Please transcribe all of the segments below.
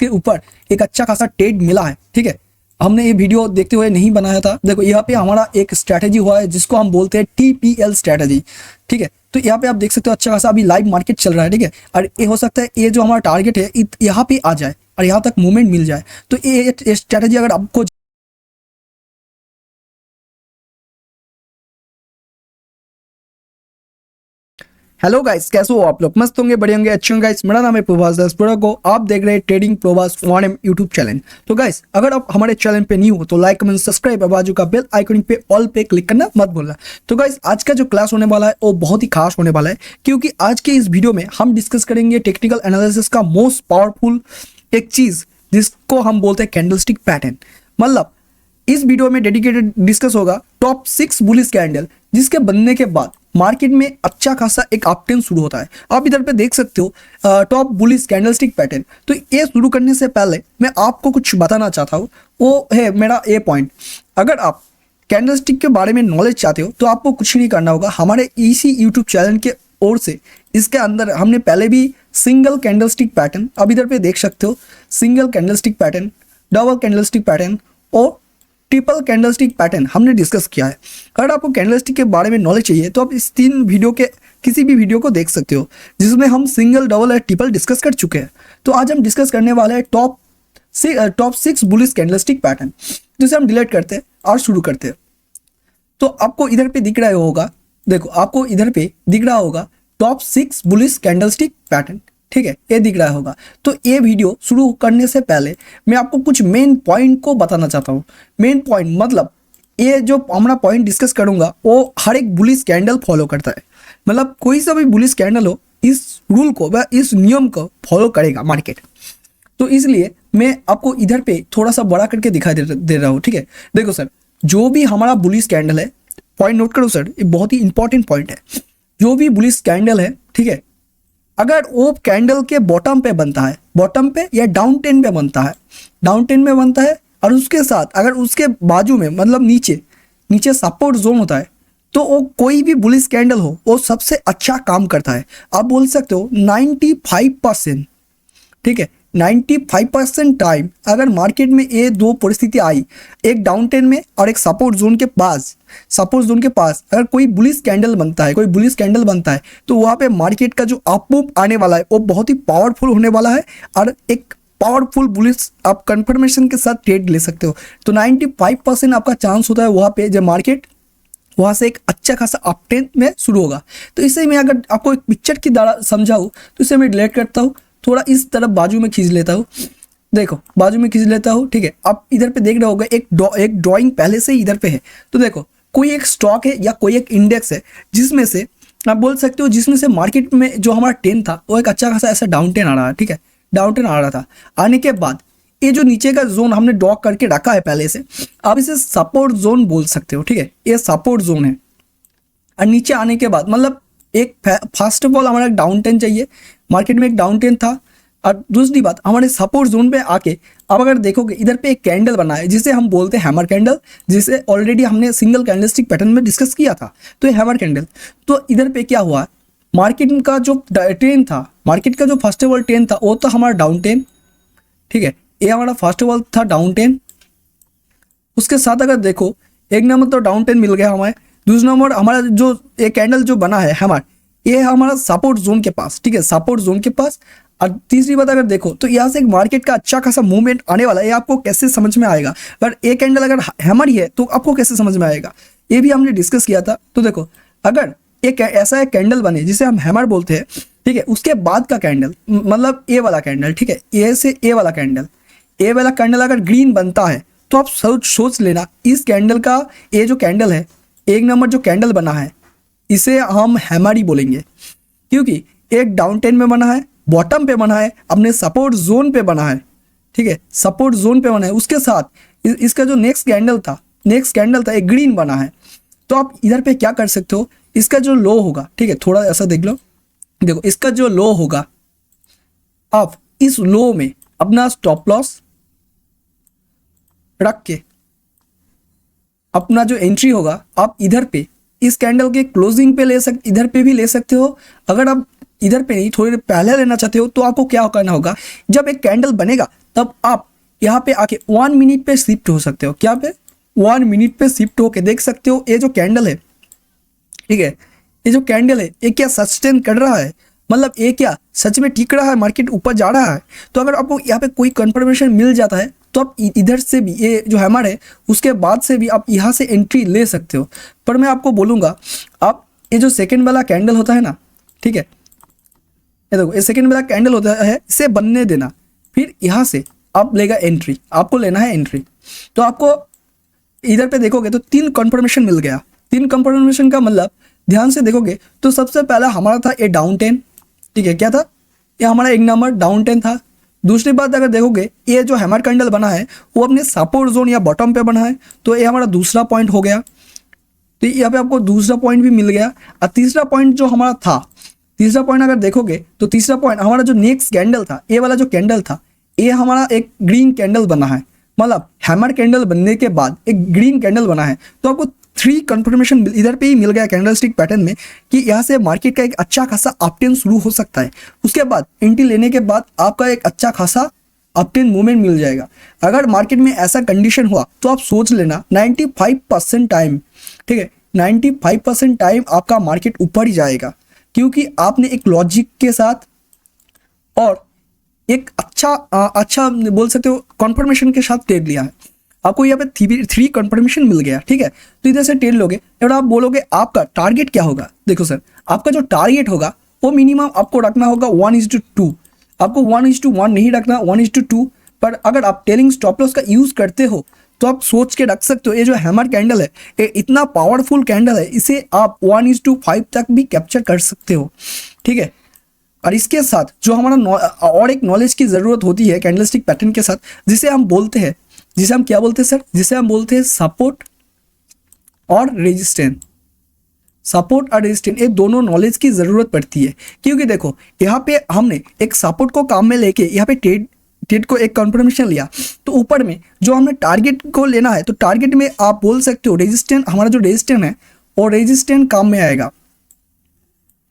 के ऊपर एक अच्छा खासा ट्रेड मिला है। ठीक है, हमने ये वीडियो देखते हुए नहीं बनाया था। देखो यहाँ पे हमारा एक स्ट्रैटेजी हुआ है जिसको हम बोलते हैं TPL स्ट्रैटेजी। ठीक है, तो यहाँ पे आप देख सकते हो अच्छा खासा अभी लाइव मार्केट चल रहा है। ठीक है, और ये हो सकता है ये जो हमारा टारगेट है यहाँ पे आ जाए और यहाँ तक मूवमेंट मिल जाए। तो ये स्ट्रैटेजी अगर आपको हेलो गाइस, कैसे हो आप लोग? मस्त होंगे, बढ़िया होंगे, अच्छे होंगे गाइस। मेरा नाम है प्रभास दास को आप देख रहे हैं trading Prabhas 1M YouTube channel. तो गाइस, अगर आप हमारे चैनल पे न्यू हो तो लाइक कमेंट सब्सक्राइब और बाजू का बेल आइकन पे ऑल पे क्लिक करना मत भूलना। तो गाइस, आज का जो क्लास होने वाला है वो बहुत ही खास होने वाला है, क्योंकि आज के इस वीडियो में हम डिस्कस करेंगे टेक्निकल एनालिसिस का मोस्ट पावरफुल एक चीज जिसको हम बोलते हैं कैंडलस्टिक पैटर्न। मतलब इस वीडियो में डेडिकेटेड डिस्कस होगा टॉप 6 बुलिश कैंडल जिसके बनने के बाद मार्केट में अच्छा खासा एक अपट्रेंड शुरू होता है। आप इधर पे देख सकते हो टॉप बुलिश कैंडलस्टिक पैटर्न। तो ये शुरू करने से पहले मैं आपको कुछ बताना चाहता हूँ, वो है मेरा ए पॉइंट। अगर आप कैंडलस्टिक के बारे में नॉलेज चाहते हो तो आपको कुछ नहीं करना होगा। हमारे इसी यूट्यूब चैनल के ओर से इसके अंदर हमने पहले भी सिंगल कैंडलस्टिक पैटर्न, अब इधर पे देख सकते हो single candlestick pattern, double candlestick pattern और ट्रिपल कैंडलस्टिक पैटर्न हमने डिस्कस किया है। अगर आपको कैंडलस्टिक के बारे में नॉलेज चाहिए तो आप इस 3 वीडियो के किसी भी वीडियो को देख सकते हो जिसमें हम सिंगल, डबल और ट्रिपल डिस्कस कर चुके हैं। तो आज हम डिस्कस करने वाले हैं टॉप 6 बुलिश कैंडलस्टिक पैटर्न, जिसे हम डिलीट करते हैं और शुरू करते हैं। तो आपको इधर पे दिख रहा होगा, देखो आपको इधर पे दिख रहा होगा टॉप 6 बुलिश कैंडलस्टिक पैटर्न। ठीक है, ये दिख रहा होगा। तो ये वीडियो शुरू करने से पहले मैं आपको कुछ मेन पॉइंट को बताना चाहता हूँ। मेन पॉइंट मतलब ये जो हमारा पॉइंट डिस्कस करूंगा वो हर एक बुलिश कैंडल फॉलो करता है। मतलब कोई सा भी बुलिश कैंडल हो इस रूल को व इस नियम को फॉलो करेगा मार्केट। तो इसलिए मैं आपको इधर पे थोड़ा सा बड़ा करके दिखाई दे रहा हूँ। ठीक है, देखो सर, जो भी हमारा बुलिश कैंडल है, पॉइंट नोट करो सर, ये बहुत ही इंपॉर्टेंट पॉइंट है। जो भी बुलिश कैंडल है, ठीक है, अगर वो कैंडल के बॉटम पे बनता है, बॉटम पे या डाउन टेन पे बनता है, डाउन टेन में बनता है, और उसके साथ अगर उसके बाजू में मतलब नीचे सपोर्ट जोन होता है, तो वो कोई भी बुलिश कैंडल हो वो सबसे अच्छा काम करता है। आप बोल सकते हो 95%। ठीक है, 95% टाइम अगर मार्केट में ये दो परिस्थिति आई, एक डाउन टेन में और एक सपोर्ट जोन के पास अगर कोई बुलिश कैंडल बनता है, तो वहाँ पे मार्केट का जो अप मूव आने वाला है वो बहुत ही पावरफुल होने वाला है और एक पावरफुल बुलिश आप कंफर्मेशन के साथ ट्रेड ले सकते हो। तो 95% आपका चांस होता है वहाँ पे जब मार्केट वहाँ से एक अच्छा खासा अपट्रेंड में शुरू होगा। तो इसे मैं अगर आपको एक पिक्चर की द्वारा समझाऊँ तो इसे मैं डिलीट करता हूँ, थोड़ा इस तरफ बाजू में खींच लेता हूँ। देखो बाजू में खींच लेता हूँ। ठीक है, आप इधर पे देख रहे होगा एक ड्राइंग पहले से ही इधर पे है। तो देखो कोई एक स्टॉक है या कोई एक इंडेक्स है जिसमें से आप बोल सकते हो जिसमें से मार्केट में जो हमारा टेन था वो एक अच्छा खासा ऐसा डाउन टेन आ रहा है। ठीक है, डाउन टेन आ रहा था, आने के बाद ये जो नीचे का जोन हमने ड्रॉ करके रखा है पहले से, आप इसे सपोर्ट जोन बोल सकते हो। ठीक है, ये सपोर्ट जोन है। और नीचे आने के बाद मतलब एक फर्स्ट ऑफ ऑल हमारा डाउन टेन चाहिए, मार्केट में एक डाउन टेन था। और दूसरी बात हमारे सपोर्ट जोन पे आके अब अगर देखोगे इधर पे एक कैंडल बना है जिसे हम बोलते हैं हैमर कैंडल, जिसे ऑलरेडी हमने सिंगल कैंडलस्टिक पैटर्न में डिस्कस किया था। तो ये हैमर कैंडल, तो इधर पे क्या हुआ, मार्केट का जो ट्रेन था, मार्केट का जो फर्स्ट ऑफ ऑल ट्रेन था वो तो हमारा डाउन टेन। ठीक है, ये हमारा फर्स्ट ऑफ ऑल था डाउन टेन। उसके साथ अगर देखो एक नंबर तो डाउन टेन मिल गया हमारे, दूसरा नंबर हमारा जो ये कैंडल जो बना है हैमर, ये हमारा सपोर्ट जोन के पास। ठीक है, सपोर्ट जोन के पास। और तीसरी बात अगर देखो तो यहाँ से एक मार्केट का अच्छा खासा मूवमेंट आने वाला है। ये आपको कैसे समझ में आएगा, पर ये कैंडल अगर हैमर ही है तो आपको कैसे समझ में आएगा, ये भी हमने डिस्कस किया था। तो देखो अगर एक ऐसा एक कैंडल बने जिसे हम हैमर बोलते हैं, ठीक है, उसके बाद का कैंडल मतलब ए वाला कैंडल, ठीक है, ए से ए वाला कैंडल अगर ग्रीन बनता है तो आप सोच लेना इस कैंडल का, ये जो कैंडल है एक नंबर जो कैंडल बना है इसे हम हैमर ही बोलेंगे, क्योंकि एक डाउन टेन में बना है, बॉटम पे बना है, अपने सपोर्ट जोन पे बना है। ठीक है, सपोर्ट जोन पे बना है, उसके साथ इसका जो नेक्स्ट कैंडल था एक ग्रीन बना है। तो आप इधर पे क्या कर सकते हो, इसका जो लो होगा, ठीक है, थोड़ा ऐसा देख लो, देखो इसका जो लो होगा, आप इस लो में अपना स्टॉप लॉस रख के अपना जो एंट्री होगा आप इधर पे इस कैंडल के क्लोजिंग पे इधर पे भी ले सकते हो। अगर आप इधर पे नहीं थोड़ी देर पहले लेना चाहते हो तो आपको क्या करना होगा, जब एक कैंडल बनेगा तब आप यहाँ पे आके 1 मिनट पे शिफ्ट हो सकते हो। क्या पे 1 मिनट पे शिफ्ट होके देख सकते हो ये जो कैंडल है, ठीक है, ये जो कैंडल है ये क्या सस्टेन कर रहा है, मतलब ये क्या सच में टिक रहा है, मार्केट ऊपर जा रहा है। तो अगर आपको यहाँ पे कोई कंफर्मेशन मिल जाता है तो आप इधर से भी ये जो हैमर है उसके बाद से भी आप यहाँ से एंट्री ले सकते हो। पर मैं आपको बोलूँगा आप ये जो सेकेंड वाला कैंडल होता है ना, ठीक है, ये देखो ये सेकेंड वाला कैंडल होता है, इसे बनने देना, फिर यहाँ से आप लेगा एंट्री, आपको लेना है एंट्री। तो आपको इधर पे देखोगे तो 3 कंफर्मेशन मिल गया। 3 कंफर्मेशन का मतलब ध्यान से देखोगे तो सबसे पहला हमारा था ये डाउन 10, ठीक है, क्या था ये हमारा एक नंबर डाउन 10 था। दूसरी बात अगर देखोगे ये जो हैमर कैंडल बना है वो अपने सपोर्ट जोन या बॉटम पे बना है, तो ये हमारा दूसरा पॉइंट हो गया। तो यहाँ पे आपको दूसरा पॉइंट भी मिल गया। और तीसरा पॉइंट जो हमारा था, तीसरा पॉइंट अगर देखोगे तो तीसरा पॉइंट हमारा जो नेक्स्ट कैंडल था, ये वाला जो कैंडल था ये हमारा एक ग्रीन कैंडल बना है, मतलब हैमर कैंडल बनने के बाद एक ग्रीन कैंडल बना है। तो आपको 3 कंफर्मेशन इधर पे ही मिल गया कैंडलस्टिक पैटर्न में कि यहाँ से मार्केट का एक अच्छा खासा अपट्रेंड शुरू हो सकता है। उसके बाद एंट्री लेने के बाद आपका एक अच्छा खासा अपट्रेंड मूवमेंट मिल जाएगा। अगर मार्केट में ऐसा कंडीशन हुआ तो आप सोच लेना 95% टाइम, ठीक है, 95% टाइम आपका मार्केट ऊपर ही जाएगा, क्योंकि आपने एक लॉजिक के साथ और एक अच्छा बोल सकते हो कॉन्फर्मेशन के साथ ट्रेड लिया है। आपको यहाँ पे 3 कॉन्फर्मेशन मिल गया, ठीक है। तो इधर से ट्रेड लोगे और आप बोलोगे आपका टारगेट क्या होगा। देखो सर, आपका जो टारगेट होगा वो मिनिमम आपको रखना होगा 1:2। आपको 1:1 नहीं रखना, 1:2। पर अगर आप टेलिंग स्टॉप लॉस का यूज़ करते हो तो आप सोच के रख सकते हो ये जो हैमर कैंडल है ये इतना पावरफुल कैंडल है, इसे आप 1:5 तक भी कैप्चर कर सकते हो, ठीक है। और इसके साथ जो हमारा और एक नॉलेज की ज़रूरत होती है कैंडलस्टिक पैटर्न के साथ, जिसे हम बोलते हैं, जिसे हम क्या बोलते हैं सर, जिसे हम बोलते हैं सपोर्ट और रेजिस्टेंस। सपोर्ट और रेजिस्टेंस ये दोनों नॉलेज की ज़रूरत पड़ती है, क्योंकि देखो यहाँ पे हमने एक सपोर्ट को काम में लेके यहाँ पे ट्रेड को एक कंफर्मेशन लिया, तो ऊपर में जो हमें टारगेट को लेना है तो टारगेट में आप बोल सकते हो रेजिस्टेंस, हमारा जो रेजिस्टेंस है और रेजिस्टेंस काम में आएगा।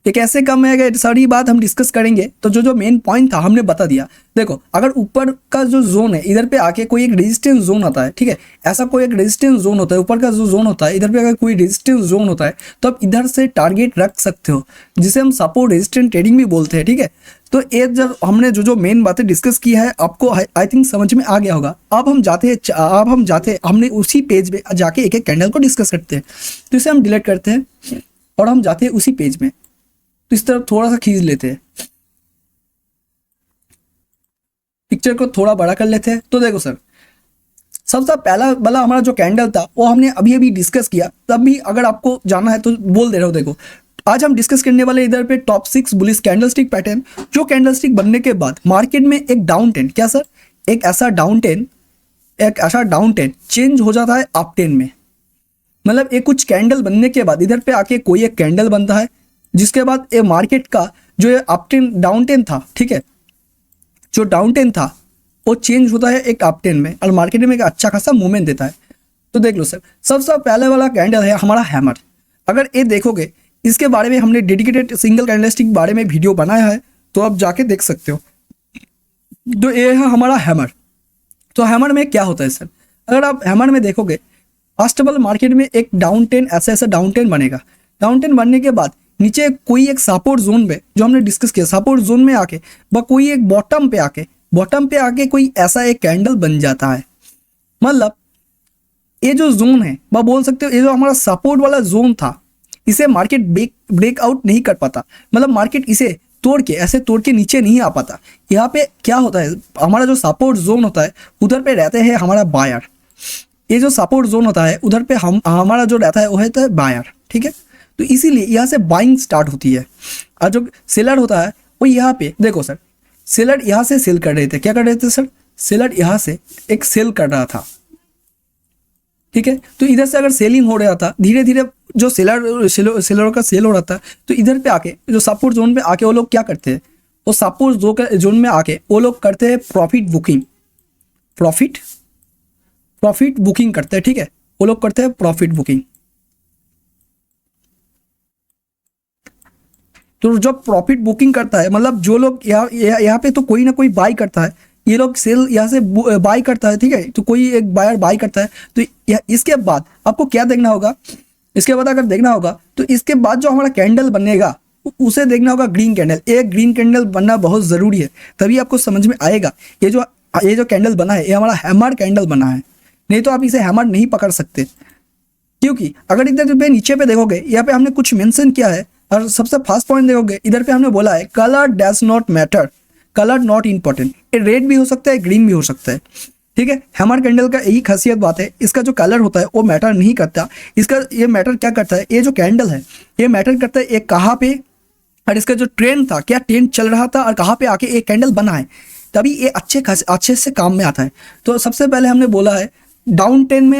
ये कैसे कम में आएगा सारी बात हम डिस्कस करेंगे। तो जो मेन पॉइंट था हमने बता दिया। देखो अगर ऊपर का जो जोन है इधर पे आके कोई एक रेजिस्टेंस जोन होता है, ठीक है, ऐसा कोई एक रेजिस्टेंस जोन होता है, ऊपर का जो जोन होता है इधर पे अगर कोई रेजिस्टेंस जोन होता है तो आप इधर से टारगेट रख सकते हो, जिसे हम सपोर्ट रेजिस्टेंस ट्रेडिंग भी बोलते हैं, ठीक है। तो ये जब हमने जो मेन बातें डिस्कस की है आपको आई थिंक समझ में आ गया होगा। अब हम जाते हमने उसी पेज पे जाके एक एक कैंडल को डिस्कस करते हैं। तो इसे हम डिलीट करते हैं और हम जाते हैं उसी पेज में। तो इस तरफ थोड़ा सा खींच लेते हैं, पिक्चर को थोड़ा बड़ा कर लेते हैं। तो देखो सर, सबसे पहला वाला हमारा जो कैंडल था वो हमने अभी डिस्कस किया, तब भी अगर आपको जाना है तो बोल दे रहा हूँ। देखो आज हम डिस्कस करने वाले इधर पे टॉप 6 बुलिश कैंडलस्टिक पैटर्न, जो कैंडलस्टिक बनने के बाद मार्केट में एक डाउन टेन, क्या सर, एक ऐसा डाउन टेन चेंज हो जाता है अप टेन में। मतलब एक कुछ कैंडल बनने के बाद इधर पे आके कोई एक कैंडल बनता है, जिसके बाद ये मार्केट का जो ये अप टेन डाउन टेन था, ठीक है, जो डाउन टेन था वो चेंज होता है एक अप टेन में और मार्केट में एक अच्छा खासा मूवमेंट देता है। तो देख लो सर, सबसे पहले वाला कैंडल है हमारा हैमर। अगर ये देखोगे इसके बारे में हमने डेडिकेटेड सिंगल कैंडलस्टिक बारे में वीडियो बनाया है, तो आप जाके देख सकते हो। तो ये है हमारा हैमर। तो हैमर में क्या होता है सर, अगर आप हैमर में देखोगे फर्स्ट ऑफ ऑल मार्केट में एक डाउन टेन ऐसा डाउन टेन बनेगा। डाउन टेन बनने के बाद नीचे कोई एक सपोर्ट जोन में, जो हमने डिस्कस किया, सपोर्ट जोन में आके व कोई एक बॉटम पे आके कोई ऐसा एक कैंडल बन जाता है। मतलब ये जो जोन है वह बोल सकते हो ये जो हमारा सपोर्ट वाला जोन था, इसे मार्केट ब्रेकआउट नहीं कर पाता। मतलब मार्केट इसे तोड़ के नीचे नहीं आ पाता। यहाँ पे क्या होता है, हमारा जो सपोर्ट जोन होता है उधर पे रहते हैं हमारा बायर। ये जो सपोर्ट जोन होता है उधर पे हमारा जो रहता है वो है बायर, ठीक है। तो इसीलिए यहाँ से बाइंग स्टार्ट होती है। और जो सेलर होता है वो यहाँ पे देखो सर, सेलर यहाँ से सेल कर रहे थे। क्या कर रहे थे सर, सेलर यहाँ से एक सेल कर रहा था, ठीक है। तो इधर से अगर सेलिंग हो रहा था, धीरे धीरे जो सेलरों का सेल हो रहा था, तो इधर पे आके जो सपोर्ट जोन पे आके वो लोग क्या करते हैं, वो सपोर्ट जोन में आके वो लोग करते हैं प्रॉफिट बुकिंग करते हैं, ठीक है। वो लोग करते हैं प्रॉफिट बुकिंग। तो जब प्रॉफिट बुकिंग करता है, मतलब जो लोग यहाँ पे तो कोई ना कोई बाई करता है, ये लोग सेल यहाँ से बाय करता है, ठीक है, तो कोई एक बायर बाय करता है, तो इसके बाद आपको क्या देखना होगा, इसके बाद अगर देखना होगा तो इसके बाद जो हमारा कैंडल बनेगा उसे देखना होगा ग्रीन कैंडल। एक ग्रीन कैंडल बनना बहुत ज़रूरी है, तभी आपको समझ में आएगा ये जो कैंडल बना है ये हमारा हैमर कैंडल बना है, नहीं तो आप इसे हैमर नहीं पकड़ सकते। क्योंकि अगर इधर पे नीचे पे देखोगे, यहाँ पे हमने कुछ मेंशन किया है, और सबसे फर्स्ट पॉइंट देखोगे इधर पे हमने बोला है colour does not matter, colour not important. ये रेड भी हो सकता है, ग्रीन भी हो सकता है, ठीक है। हैमर कैंडल का यही खासियत बात है, इसका जो कलर होता है वो मैटर नहीं करता। इसका ये मैटर क्या करता है, ये जो कैंडल है ये मैटर करता है ये कहाँ पे, और इसका जो ट्रेंड था, क्या ट्रेंड चल रहा था और कहाँ पे आके एक कैंडल बना है, तभी ये अच्छे से काम में आता है। तो सबसे पहले हमने बोला है डाउन ट्रेंड में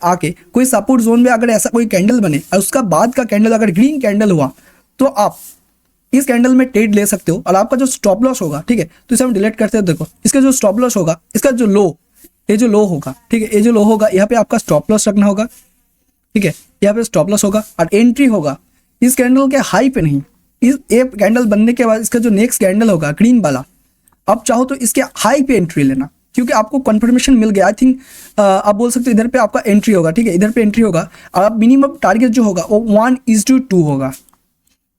आके कोई सपोर्ट जोन में अगर ऐसा कोई कैंडल बने और उसका बाद का कैंडल अगर ग्रीन कैंडल हुआ तो आप इस कैंडल में ट्रेड ले सकते हो, और आपका जो स्टॉप लॉस होगा, ठीक है, तो इसे हम डिलीट करते हैं। देखो इसका जो स्टॉप लॉस होगा, इसका जो लो, ये जो लो होगा, ठीक है, ये जो लो होगा यहाँ पे आपका स्टॉप लॉस रखना होगा, ठीक है, यहाँ पे स्टॉप लॉस होगा। और एंट्री होगा इस कैंडल के हाई पे नहीं, इस एक कैंडल बनने के बाद इसका जो नेक्स्ट कैंडल होगा ग्रीन वाला, आप चाहो तो इसके हाई पे एंट्री लेना, क्योंकि आपको कंफर्मेशन मिल गया। आई थिंक आप बोल सकते हो इधर पे आपका एंट्री होगा, ठीक है, इधर पे एंट्री होगा, और आप मिनिमम टारगेट जो होगा वो 1:2 होगा,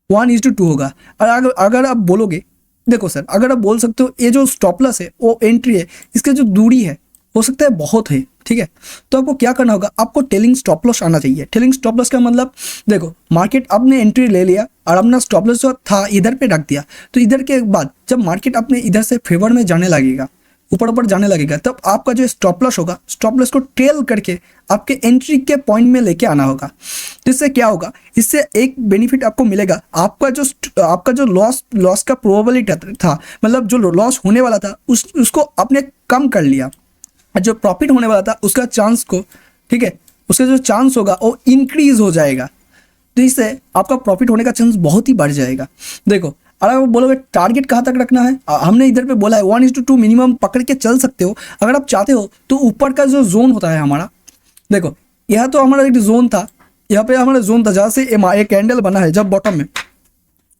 1:2 होगा। और अगर आप बोलोगे, देखो सर, अगर आप बोल सकते हो ये जो स्टॉप लॉस है वो एंट्री है, इसके जो दूरी है हो सकता है बहुत है, ठीक है, तो आपको क्या करना होगा, आपको टेलिंग स्टॉप लॉस आना चाहिए। टेलिंग स्टॉप लॉस का मतलब, देखो मार्केट आपने एंट्री ले लिया और अपना स्टॉप लॉस जो था इधर पे रख दिया, तो इधर के बाद जब मार्केट अपने इधर से फेवर में जाने लगेगा, ऊपर जाने लगेगा, तब आपका जो स्टॉप लॉस होगा, स्टॉप लॉस को ट्रेल करके आपके एंट्री के पॉइंट में लेके आना होगा। तो इससे क्या होगा, इससे एक बेनिफिट आपको मिलेगा, आपका जो लॉस का प्रोबेबिलिटी था, मतलब जो लॉस होने वाला था उसको आपने कम कर लिया, और जो प्रॉफिट होने वाला था उसका चांस को, ठीक है, उसका जो चांस होगा वो इंक्रीज हो जाएगा। तो इससे आपका प्रॉफिट होने का चांस बहुत ही बढ़ जाएगा। देखो, अगर आप बोलोगे टारगेट कहाँ तक रखना है, हमने इधर पे बोला है 1:2 मिनिमम पकड़ के चल सकते हो। अगर आप चाहते हो तो ऊपर का जो जोन होता है हमारा, देखो यह तो हमारा एक जोन था, यहाँ पे हमारा जोन था जहाँ से एक कैंडल बना है जब बॉटम में,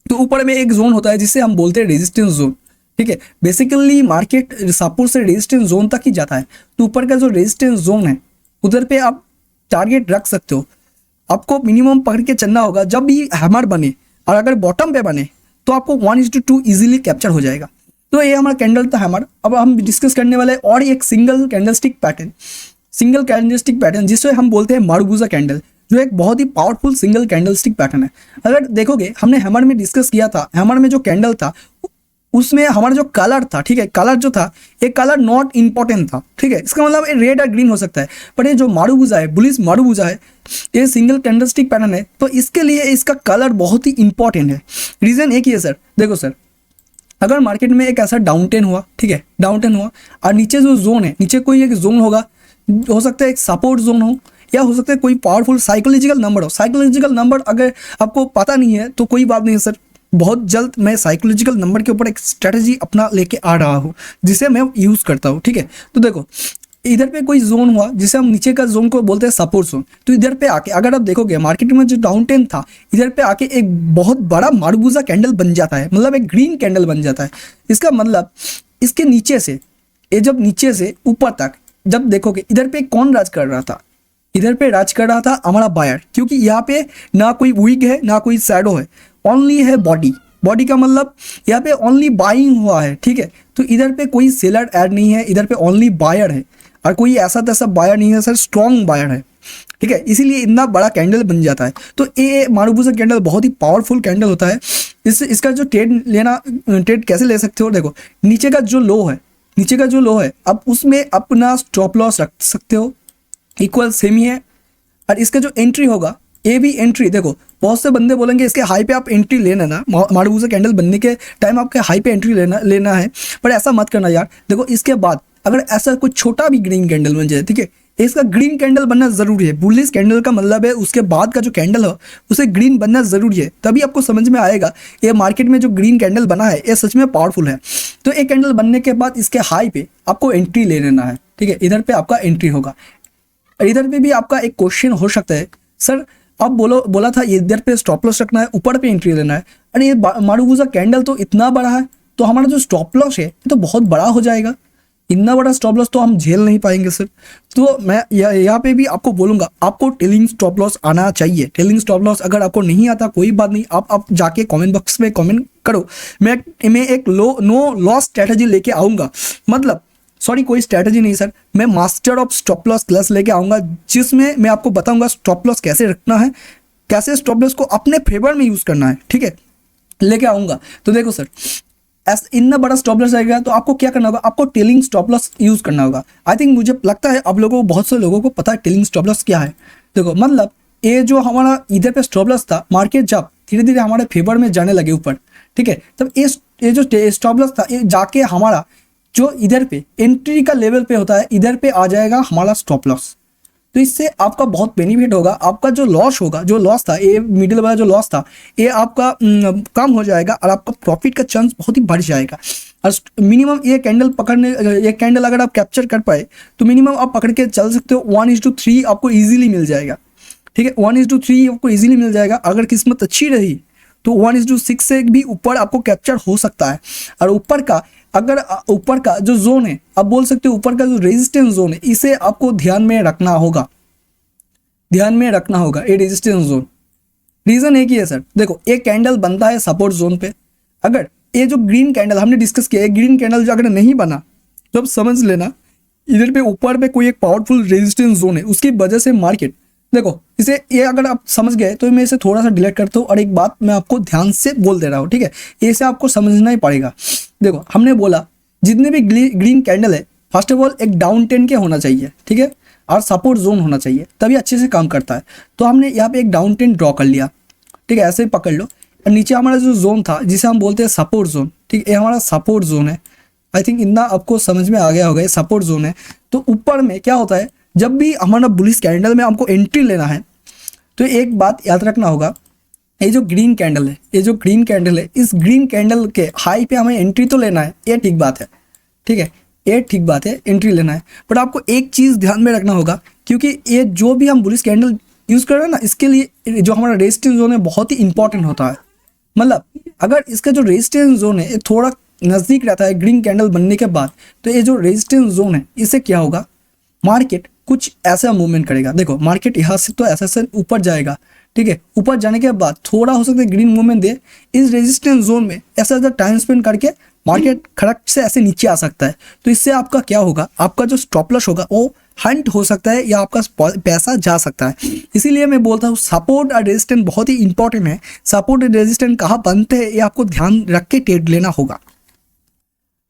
तो ऊपर में एक जोन होता है जिसे हम बोलते हैं रेजिस्टेंस जोन, ठीक है। बेसिकली मार्केट सपोर्ट से रेजिस्टेंस जोन तक ही जाता है, तो ऊपर का जो रेजिस्टेंस जोन है उधर पे आप टारगेट रख सकते हो। आपको मिनिमम पकड़ के चलना होगा, जब भी हैमर बने और अगर बॉटम पे बने तो आपको 1:2 इजीली कैप्चर हो जाएगा। तो ये हमारा कैंडल था हैमर। अब हम डिस्कस करने वाले और एक सिंगल कैंडलस्टिक पैटर्न जिसे हम बोलते हैं मारुबुजा कैंडल, जो एक बहुत ही पावरफुल सिंगल कैंडलस्टिक पैटर्न है। अगर देखोगे हमने हैमर में डिस्कस किया था, हैमर में जो कैंडल था उसमें हमारा जो कलर था, ठीक है, कलर जो था ये कलर नॉट इंपॉर्टेंट था, ठीक है, इसका मतलब ये रेड और ग्रीन हो सकता है, पर ये जो मारुबुजा है, बुलिश मारुबुजा है, ये सिंगल कैंडलस्टिक पैटर्न है, तो इसके लिए इसका कलर बहुत ही इंपॉर्टेंट है। रीज़न एक ही है सर, देखो सर, अगर मार्केट में एक ऐसा डाउन ट्रेंड हुआ, ठीक है, डाउन ट्रेंड हुआ और नीचे जो जोन है, नीचे कोई एक जोन होगा, हो सकता है एक सपोर्ट जोन हो, या हो सकता है कोई पावरफुल साइकोलॉजिकल नंबर हो। साइकोलॉजिकल नंबर अगर आपको पता नहीं है तो कोई बात नहीं है सर, बहुत जल्द मैं साइकोलॉजिकल नंबर के ऊपर एक स्ट्रेटजी अपना लेके आ रहा हूँ जिसे मैं यूज़ करता हूँ, ठीक है। तो देखो इधर पे कोई जोन हुआ जिसे हम नीचे का जोन को बोलते हैं सपोर्ट जोन, तो इधर पे आके अगर आप देखोगे मार्केट में जो डाउन ट्रेंड था, इधर पे आके एक बहुत बड़ा मारुबुजा कैंडल बन जाता है, मतलब एक ग्रीन कैंडल बन जाता है। इसका मतलब इसके नीचे से, ये जब नीचे से ऊपर तक जब देखोगे, इधर पे कौन राज कर रहा था, इधर पे राज कर रहा था हमारा बायर, क्योंकि यहाँ पे ना कोई विग है ना कोई शैडो है, ओनली है बॉडी का मतलब यहाँ पे ओनली बाइंग हुआ है, ठीक है। तो इधर पे कोई सेलर ऐड नहीं है, इधर पे ओनली बायर है, और कोई ऐसा तैसा बायर नहीं है सर, स्ट्रॉन्ग बायर है, ठीक है, इसीलिए इतना बड़ा कैंडल बन जाता है। तो ये मारुबुजा कैंडल बहुत ही पावरफुल कैंडल होता है। इसका जो ट्रेड कैसे ले सकते हो, देखो नीचे का जो लो है अब उसमें अपना स्टॉप लॉस रख सकते हो, इक्वल सेम ही है। और इसका जो एंट्री होगा, ये भी एंट्री, देखो बहुत से बंदे बोलेंगे इसके हाई पे आप एंट्री लेना ना, मारुबुजा कैंडल बनने के टाइम आपके हाई पे एंट्री लेना है, पर ऐसा मत करना यार। देखो इसके बाद अगर ऐसा कोई छोटा भी ग्रीन कैंडल बन जाए, ठीक है, इसका ग्रीन कैंडल बनना जरूरी है। बुलिश कैंडल का मतलब है उसके बाद का जो कैंडल हो उसे ग्रीन बनना जरूरी है, तभी आपको समझ में आएगा ये मार्केट में जो ग्रीन कैंडल बना है ये सच में पावरफुल है। तो एक कैंडल बनने के बाद इसके हाई पे आपको एंट्री ले लेना है, ठीक है, इधर पे आपका एंट्री होगा। इधर पे भी आपका एक क्वेश्चन हो सकता है, सर अब बोला था इधर पे स्टॉप लॉस रखना है, ऊपर पे एंट्री लेना है, अरे ये मारुबुजा कैंडल तो इतना बड़ा है, तो हमारा जो स्टॉप लॉस है ये तो बहुत बड़ा हो जाएगा। इतना बड़ा स्टॉप लॉस तो हम झेल नहीं पाएंगे सर। तो मैं यहाँ पे भी आपको बोलूँगा, आपको ट्रेलिंग स्टॉप लॉस आना चाहिए। ट्रेलिंग स्टॉप लॉस अगर आपको नहीं आता कोई बात नहीं, आप जाके कमेंट बॉक्स में कमेंट करो। मैं एक नो लॉस स्ट्रैटेजी लेके आऊँगा, मतलब सॉरी कोई स्ट्रैटेजी नहीं सर, मैं master of stop loss class लेके आऊँगा, जिसमें मैं आपको बताऊँगा स्टॉप लॉस कैसे रखना है, कैसे स्टॉप लॉस को अपने फेवर में यूज़ करना है, ठीक है, लेके आऊँगा। तो देखो सर, इतना बड़ा स्टॉप लॉस आएगा तो आपको क्या करना होगा, आपको ट्रेलिंग स्टॉप लॉस यूज़ करना होगा। आई थिंक मुझे लगता है आप लोगों को, बहुत से लोगों को पता है ट्रेलिंग स्टॉप लॉस क्या है। देखो मतलब ये जो हमारा इधर पे स्टॉप लॉस था, मार्केट जब धीरे धीरे हमारे फेवर में जाने लगे ऊपर, ठीक है, तब ये जो स्टॉप लॉस था ये जाके हमारा जो इधर पे एंट्री का लेवल पे होता है, इधर पे आ जाएगा हमारा स्टॉप लॉस। तो इससे आपका बहुत बेनिफिट होगा। आपका जो लॉस होगा, जो लॉस था, ये मिडिल वाला जो लॉस था, ये आपका कम हो जाएगा और आपका प्रॉफिट का चांस बहुत ही बढ़ जाएगा। और मिनिमम ये कैंडल अगर आप कैप्चर कर पाए तो मिनिमम आप पकड़ के चल सकते हो 1:3 आपको ईजिली मिल जाएगा, ठीक है, 1:3 आपको ईजिली मिल जाएगा। अगर किस्मत अच्छी रही तो 1:6 से भी ऊपर आपको कैप्चर हो सकता है। और ऊपर का, अगर ऊपर का जो जोन है, आप बोल सकते हो ऊपर का जो रेजिस्टेंस जोन है, इसे आपको ध्यान में रखना होगा, ध्यान में रखना होगा ये रेजिस्टेंस जोन। रीजन एक ही है सर, देखो एक कैंडल बनता है सपोर्ट जोन पे, अगर ये जो ग्रीन कैंडल हमने डिस्कस किया है, ग्रीन कैंडल जो अगर नहीं बना तो अब समझ लेना इधर पे ऊपर पे कोई एक पावरफुल रेजिस्टेंस जोन है, उसकी वजह से मार्केट, देखो इसे, ये अगर आप समझ गए तो मैं इसे थोड़ा सा डिलीट करता हूँ और एक बात मैं आपको ध्यान से बोल दे रहा हूँ, ठीक है, इसे आपको समझना ही पड़ेगा। देखो हमने बोला जितने भी ग्रीन कैंडल है, फर्स्ट ऑफ ऑल एक डाउन ट्रेंड के होना चाहिए, ठीक है, और सपोर्ट जोन होना चाहिए, तभी अच्छे से काम करता है। तो हमने यहाँ पे एक डाउन ट्रेंड ड्रॉ कर लिया, ठीक है, ऐसे ही पकड़ लो। और नीचे हमारा जो जोन था जिसे हम बोलते हैं सपोर्ट जोन, ठीक है, ये हमारा सपोर्ट जोन है। आई थिंक इतना आपको समझ में आ गया होगा, ये सपोर्ट जोन है। तो ऊपर में क्या होता है, जब भी हमारा बुलिश कैंडल में हमको एंट्री लेना है तो एक बात याद रखना होगा, ये जो ग्रीन कैंडल है, ये जो ग्रीन कैंडल है, इस ग्रीन कैंडल के हाई पे हमें एंट्री तो लेना है, ये ठीक बात है, ठीक है, ये ठीक बात है, एंट्री लेना है। बट आपको एक चीज़ ध्यान में रखना होगा, क्योंकि ये जो भी हम बुलिश कैंडल यूज़ कर रहे हैं ना, इसके लिए जो हमारा रेजिस्टेंस जोन है बहुत ही इंपॉर्टेंट होता है। मतलब अगर इसका जो रेजिस्टेंस जोन है ये थोड़ा नज़दीक रहता है ग्रीन कैंडल बनने के बाद, तो ये जो रेजिस्टेंस जोन है इससे क्या होगा, मार्केट कुछ ऐसा मूवमेंट करेगा। देखो मार्केट यहाँ से तो ऐसा से ऊपर जाएगा, ठीक है, ऊपर जाने के बाद थोड़ा हो सकता है ग्रीन मूवमेंट दे, इस रेजिस्टेंस जोन में ऐसा टाइम स्पेंड करके मार्केट खड़क से ऐसे नीचे आ सकता है। तो इससे आपका क्या होगा, आपका जो स्टॉप लॉस होगा वो हंट हो सकता है या आपका पैसा जा सकता है। इसीलिए मैं बोलता हूँ सपोर्ट और रेजिस्टेंस बहुत ही इंपॉर्टेंट है। सपोर्ट और रेजिस्टेंस कहाँ बनते हैं ये आपको ध्यान रख के ट्रेड लेना होगा।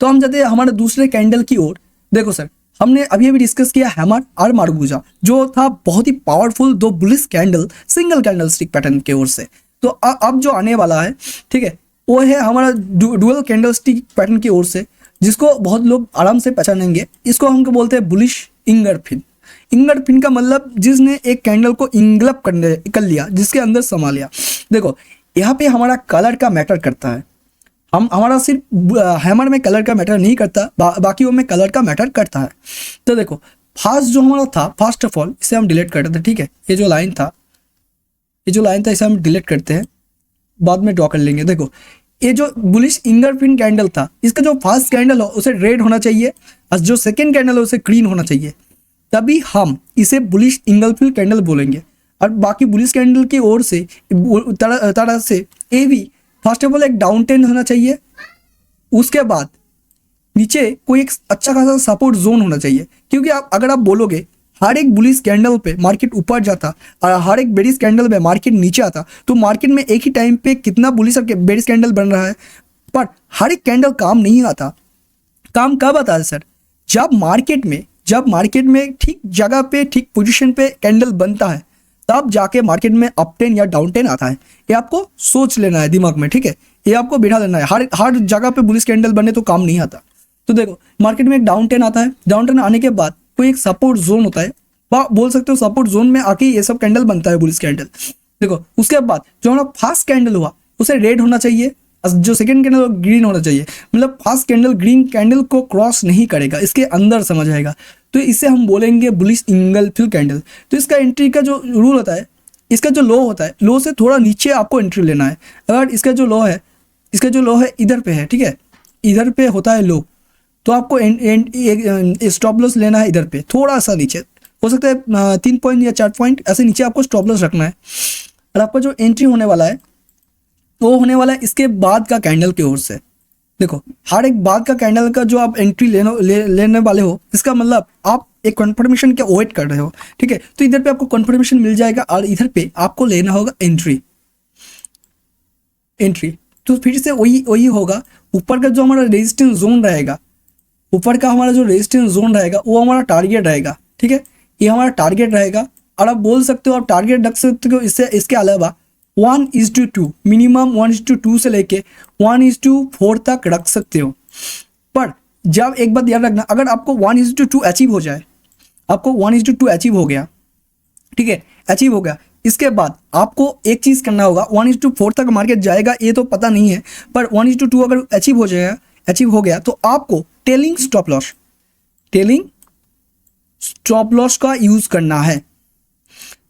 तो हम जाते हैं हमारे दूसरे कैंडल की ओर। देखो सर, हमने अभी डिस्कस किया हैमर और मारुगुजा, जो था बहुत ही पावरफुल दो bullish candle single candle stick pattern की ओर से। तो अब जो आने वाला है, ठीक है, वो है हमारा डुअल कैंडल स्टिक पैटर्न की ओर से, जिसको बहुत लोग आराम से पहचानेंगे। इसको हमको बोलते हैं बुलिश इंगरफिन। इंगरफिन का मतलब जिसने एक कैंडल को इंगल्प कर लिया, जिसके अंदर समा लिया। देखो यहाँ पे हमारा कलर का मैटर करता है, हमारा सिर्फ हैमर में कलर का मैटर नहीं करता, बाकी वो में कलर का मैटर करता है। तो देखो फास्ट जो हमारा था, फर्स्ट ऑफ ऑल इसे हम डिलीट करते थे, ठीक है, ये जो लाइन था इसे हम डिलीट करते हैं, बाद में ड्रॉ कर लेंगे। देखो ये जो बुलिश इंगरफिन कैंडल था, इसका जो फर्स्ट कैंडल हो उसे रेड होना चाहिए और जो सेकेंड कैंडल हो उसे ग्रीन होना चाहिए, तभी हम इसे बुलिश इंगरफिन कैंडल बोलेंगे। और बाकी बुलिश कैंडल की ओर से तरह से ये भी फर्स्ट ऑफ ऑल एक डाउन ट्रेंड होना चाहिए, उसके बाद नीचे कोई एक अच्छा खासा सपोर्ट जोन होना चाहिए। क्योंकि अगर आप बोलोगे हर एक बुलिश कैंडल पे मार्केट ऊपर जाता और हर एक बेरिश कैंडल पे मार्केट नीचे आता, तो मार्केट में एक ही टाइम पे कितना बुलिश और बेरिश कैंडल बन रहा है, पर हर एक कैंडल काम नहीं आता। काम कब आता है सर, जब मार्केट में ठीक जगह पे ठीक पोजीशन पे कैंडल बनता है, तब जाके मार्केट में अप टेन या डाउन टेन आता है। ये आपको सोच लेना है दिमाग में, ठीक है, ये आपको बिठा लेना है। हर जगह पे बुलिश कैंडल बने तो काम नहीं आता। तो देखो मार्केट में एक डाउन टेन आता है, डाउन टेन आने के बाद कोई एक सपोर्ट जोन होता है, बोल सकते हो सपोर्ट जोन में आके ये सब कैंडल बनता है बुलिश कैंडल। देखो उसके बाद जो हमारा फर्स्ट कैंडल हुआ उसे रेड होना चाहिए, जो सेकंड कैंडल ग्रीन होना चाहिए। मतलब फर्स्ट कैंडल ग्रीन कैंडल को क्रॉस नहीं करेगा, इसके अंदर समझ आएगा, तो इसे हम बोलेंगे बुलिश इंगल्फिन कैंडल। तो इसका एंट्री का जो रूल होता है, इसका जो लो होता है, लो से थोड़ा नीचे आपको एंट्री लेना है। अगर इसका जो लो है इधर पे है, ठीक है, इधर पे होता है लो, तो आपको स्टॉप लॉस लेना है इधर पे थोड़ा सा नीचे, हो सकता है 3 पॉइंट या 4 पॉइंट ऐसे नीचे आपको स्टॉप लॉस रखना है। और आपका जो एंट्री होने वाला है वो होने वाला है इसके बाद का कैंडल की ओर से। देखो हर एक बाद का कैंडल का जो आप एंट्री लेने वाले हो, इसका मतलब आप एक कन्फर्मेशन के वेट कर रहे हो, ठीक है। तो इधर पे आपको कन्फर्मेशन मिल जाएगा और इधर पे आपको लेना होगा एंट्री। तो फिर से वही होगा, ऊपर का जो हमारा रेजिस्टेंस जोन रहेगा, ऊपर का हमारा जो रेजिस्टेंस जोन रहेगा वो हमारा टारगेट रहेगा, ठीक है। ये हमारा टारगेट रहेगा और आप बोल सकते हो, आप टारगेट रख सकते हो इसके अलावा 1:2 मिनिमम 1:2 से लेके 1:4 तक रख सकते हो। पर जब एक बात याद रखना, अगर आपको 1:2 अचीव हो जाए, आपको 1:2 अचीव हो गया, ठीक है, अचीव हो गया, इसके बाद आपको एक चीज़ करना होगा। 1:4 तक मार्केट जाएगा ये तो पता नहीं है, पर 1:2 अगर अचीव हो गया तो आपको टेलिंग स्टॉप लॉस का यूज़ करना है।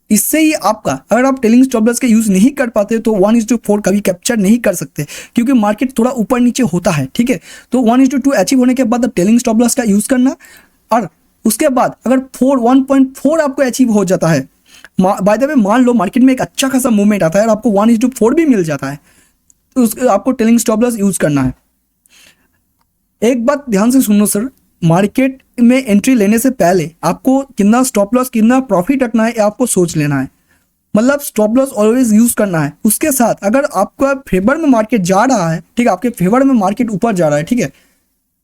इससे ही आपका, अगर आप टेलिंग स्टॉप लॉस का यूज़ नहीं कर पाते तो 1:4 कभी कैप्चर नहीं कर सकते, क्योंकि मार्केट थोड़ा ऊपर नीचे होता है, ठीक है। तो 1:2 अचीव होने के बाद आप टेलिंग स्टॉप लॉस का यूज़ करना, और उसके बाद अगर 1.4 आपको अचीव हो जाता है, बाय द वे मान लो मार्केट में एक अच्छा खासा मूवमेंट आता है और आपको 1:4 भी मिल जाता है, तो आपको टेलिंग स्टॉप लॉस यूज़ करना है। एक बात ध्यान से सुनो सर, मार्केट में एंट्री लेने से पहले आपको कितना स्टॉप लॉस, कितना प्रॉफिट रखना है, आपको सोच लेना है। मतलब स्टॉप लॉस ऑलवेज यूज़ करना है। उसके साथ अगर आपका फेवर में मार्केट जा रहा है, ठीक है, आपके फेवर में मार्केट ऊपर जा रहा है, ठीक है,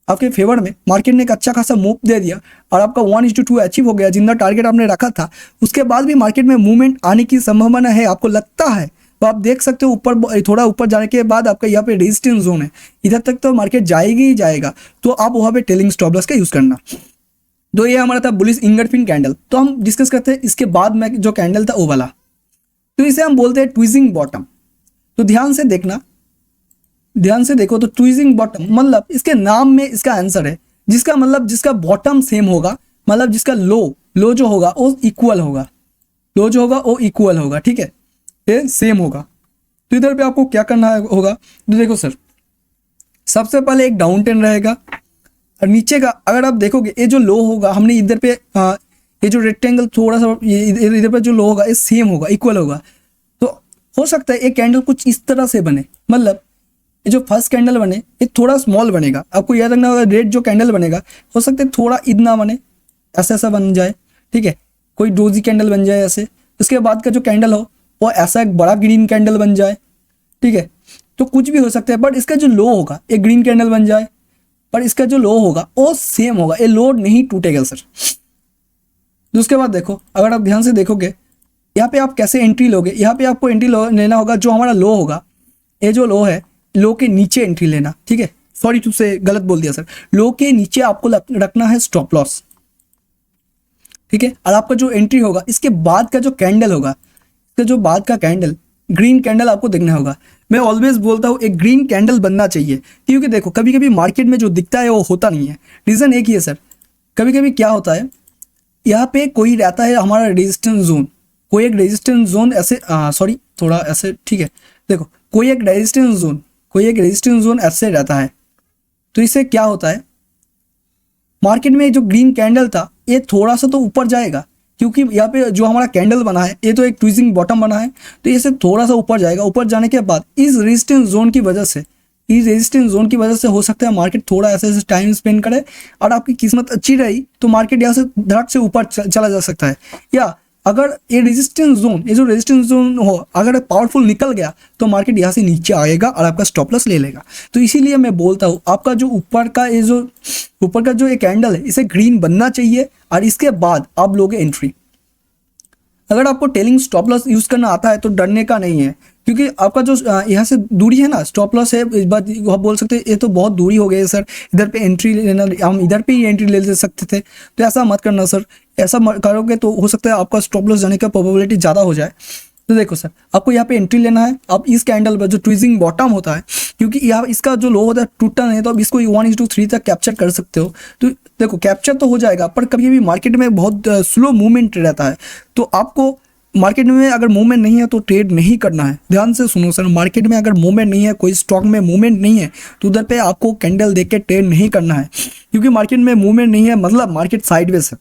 आपके फेवर में मार्केट ने एक अच्छा खासा मूव दे दिया और आपका 1:2 अचीव हो गया, जितना टारगेट आपने रखा था, उसके बाद भी मार्केट में मूवमेंट आने की संभावना है, आपको लगता है, तो आप देख सकते हो ऊपर, थोड़ा ऊपर जाने के बाद आपका यहाँ पे रेजिस्टेंस जोन है, इधर तक तो मार्केट जाएगी ही जाएगा, तो आप वहाँ पे टेलिंग स्टॉप लॉस का यूज़ करना। तो ये हमारा था बुलिश इंगल्फिंग कैंडल। तो हम डिस्कस करते हैं इसके बाद में जो कैंडल था वो वाला, तो इसे हम बोलते हैं ट्विजिंग बॉटम। तो ध्यान से देखो, तो ट्विजिंग बॉटम मतलब इसके नाम में इसका आंसर है, जिसका मतलब जिसका बॉटम सेम होगा, मतलब जिसका लो जो होगा वो इक्वल होगा, ठीक है, ये सेम होगा। तो इधर पे आपको क्या करना होगा, तो देखो सर, सबसे पहले एक डाउन ट्रेंड रहेगा और नीचे का अगर आप देखोगे ये जो लो होगा, हमने इधर पे ये जो रेक्टेंगल थोड़ा सा इधर पे जो लो होगा ये सेम होगा, इक्वल होगा। तो हो सकता है ये कैंडल कुछ इस तरह से बने, मतलब ये जो फर्स्ट कैंडल बने ये थोड़ा स्मॉल बनेगा, आपको याद रखना होगा। रेड जो कैंडल बनेगा हो सकता है थोड़ा इतना बने, ऐसा बन जाए, ठीक है, कोई डोजी कैंडल बन जाए ऐसे। उसके बाद का जो कैंडल हो वो ऐसा एक बड़ा ग्रीन कैंडल बन जाए, ठीक है, तो कुछ भी हो सकता है। बट इसका जो लो होगा एक ग्रीन कैंडल बन जाए, पर इसका जो लो होगा वो सेम होगा, ये लो नहीं टूटेगा सर। तो उसके बाद देखो, अगर आप ध्यान से देखोगे यहाँ पे आप कैसे एंट्री लोगे, यहाँ पे आपको एंट्री लेना होगा, जो हमारा लो होगा, ये जो लो है, लो के नीचे एंट्री लेना, ठीक है, सॉरी तुझसे गलत बोल दिया सर, लो के नीचे आपको रखना है स्टॉप लॉस, ठीक है। और आपका जो एंट्री होगा इसके बाद का जो कैंडल होगा, इसका जो बाद का कैंडल ग्रीन कैंडल आपको देखना होगा। मैं ऑलवेज बोलता हूँ एक ग्रीन कैंडल बनना चाहिए, क्योंकि देखो कभी कभी मार्केट में जो दिखता है वो होता नहीं है। रीज़न एक ही है सर, कभी कभी क्या होता है, यहाँ पे कोई रहता है हमारा रेजिस्टेंस जोन, कोई एक रेजिस्टेंस जोन ऐसे सॉरी थोड़ा ऐसे, ठीक है, देखो कोई एक रेजिस्टेंस जोन ऐसे रहता है। तो इससे क्या होता है, मार्केट में जो ग्रीन कैंडल था ये थोड़ा सा तो ऊपर जाएगा, क्योंकि यहाँ पे जो हमारा कैंडल बना है ये तो एक ट्विजिंग बॉटम बना है, तो ये से थोड़ा सा ऊपर जाएगा। ऊपर जाने के बाद इस रेजिस्टेंस जोन की वजह से हो सकता है मार्केट थोड़ा ऐसे टाइम स्पेंड करे, और आपकी किस्मत अच्छी रही तो मार्केट यहाँ से धड़क से ऊपर चला जा सकता है। या अगर ये जो रेजिस्टेंस जोन हो अगर पावरफुल निकल गया तो मार्केट यहाँ से नीचे आएगा और आपका स्टॉप लॉस ले लेगा। तो इसीलिए मैं बोलता हूँ आपका जो ऊपर का ये कैंडल है इसे ग्रीन बनना चाहिए, और इसके बाद आप लोगे एंट्री। अगर आपको टेलिंग स्टॉप लॉस यूज़ करना आता है तो डरने का नहीं है, क्योंकि आपका जो यहाँ से दूरी है ना, स्टॉप लॉस है, इस बात आप बोल सकते हैं ये तो बहुत दूरी हो गई है सर, इधर पे एंट्री लेना, हम इधर पे ही एंट्री ले सकते थे। तो ऐसा मत करना सर, ऐसा करोगे तो हो सकता है आपका स्टॉप लॉस जाने का प्रोबेबिलिटी ज़्यादा हो जाए। तो देखो सर, आपको यहाँ पे एंट्री लेना है। आप इस कैंडल पर जो ट्विजिंग बॉटम होता है, क्योंकि यहाँ इसका जो लो होता है टूटा नहीं, तो आप इसको 1:3 तक कैप्चर कर सकते हो। तो देखो कैप्चर तो हो जाएगा, पर कभी भी मार्केट में बहुत स्लो मूवमेंट रहता है, तो आपको मार्केट में अगर मूवमेंट नहीं है तो ट्रेड नहीं करना है। ध्यान से सुनो सर, मार्केट में अगर मूवमेंट नहीं है, कोई स्टॉक में मूवमेंट नहीं है तो उधर पे आपको कैंडल देख के ट्रेड नहीं करना है, क्योंकि मार्केट में मूवमेंट नहीं है मतलब मार्केट साइडवेज है।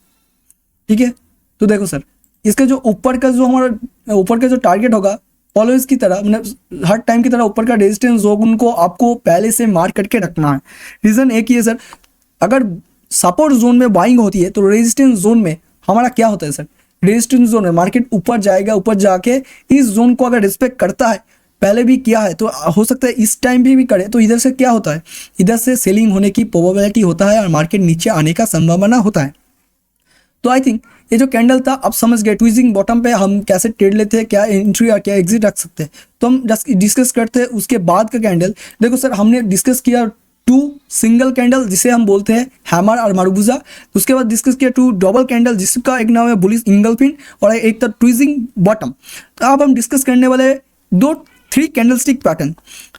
ठीक है, तो देखो सर, इसके जो ऊपर का जो हमारा ऊपर का जो टारगेट होगा ऑलवेज की तरह, मतलब हर टाइम की तरह ऊपर का रेजिस्टेंस जोन को आपको पहले से मार्क करके रखना है। रीज़न एक ही है सर, अगर सपोर्ट जोन में बाइंग होती है तो रेजिस्टेंस जोन में हमारा क्या होता है सर, रेजिस्टेंस जोन में मार्केट ऊपर जाएगा, ऊपर जाके इस जोन को अगर रिस्पेक्ट करता है, पहले भी किया है तो हो सकता है इस टाइम भी करे, तो इधर से क्या होता है, इधर से सेलिंग होने की प्रोबेबिलिटी होता है और मार्केट नीचे आने का संभावना होता है। तो आई थिंक ये जो कैंडल था आप समझ गए, ट्विजिंग बॉटम पे हम कैसे ट्रेड लेते हैं, क्या एंट्री और क्या एग्जिट रख सकते हैं, तो हम डिस्कस करते हैं उसके बाद का कैंडल। देखो सर, हमने डिस्कस किया 2 सिंगल कैंडल जिसे हम बोलते हैं हैमर और मारुबुजा, उसके बाद डिस्कस किया 2 डबल कैंडल जिसका एक नाम है बुलिश इंगल्फिन और एक था ट्विजिंग बॉटम। तो अब हम डिस्कस करने वाले 3 कैंडलस्टिक पैटर्न।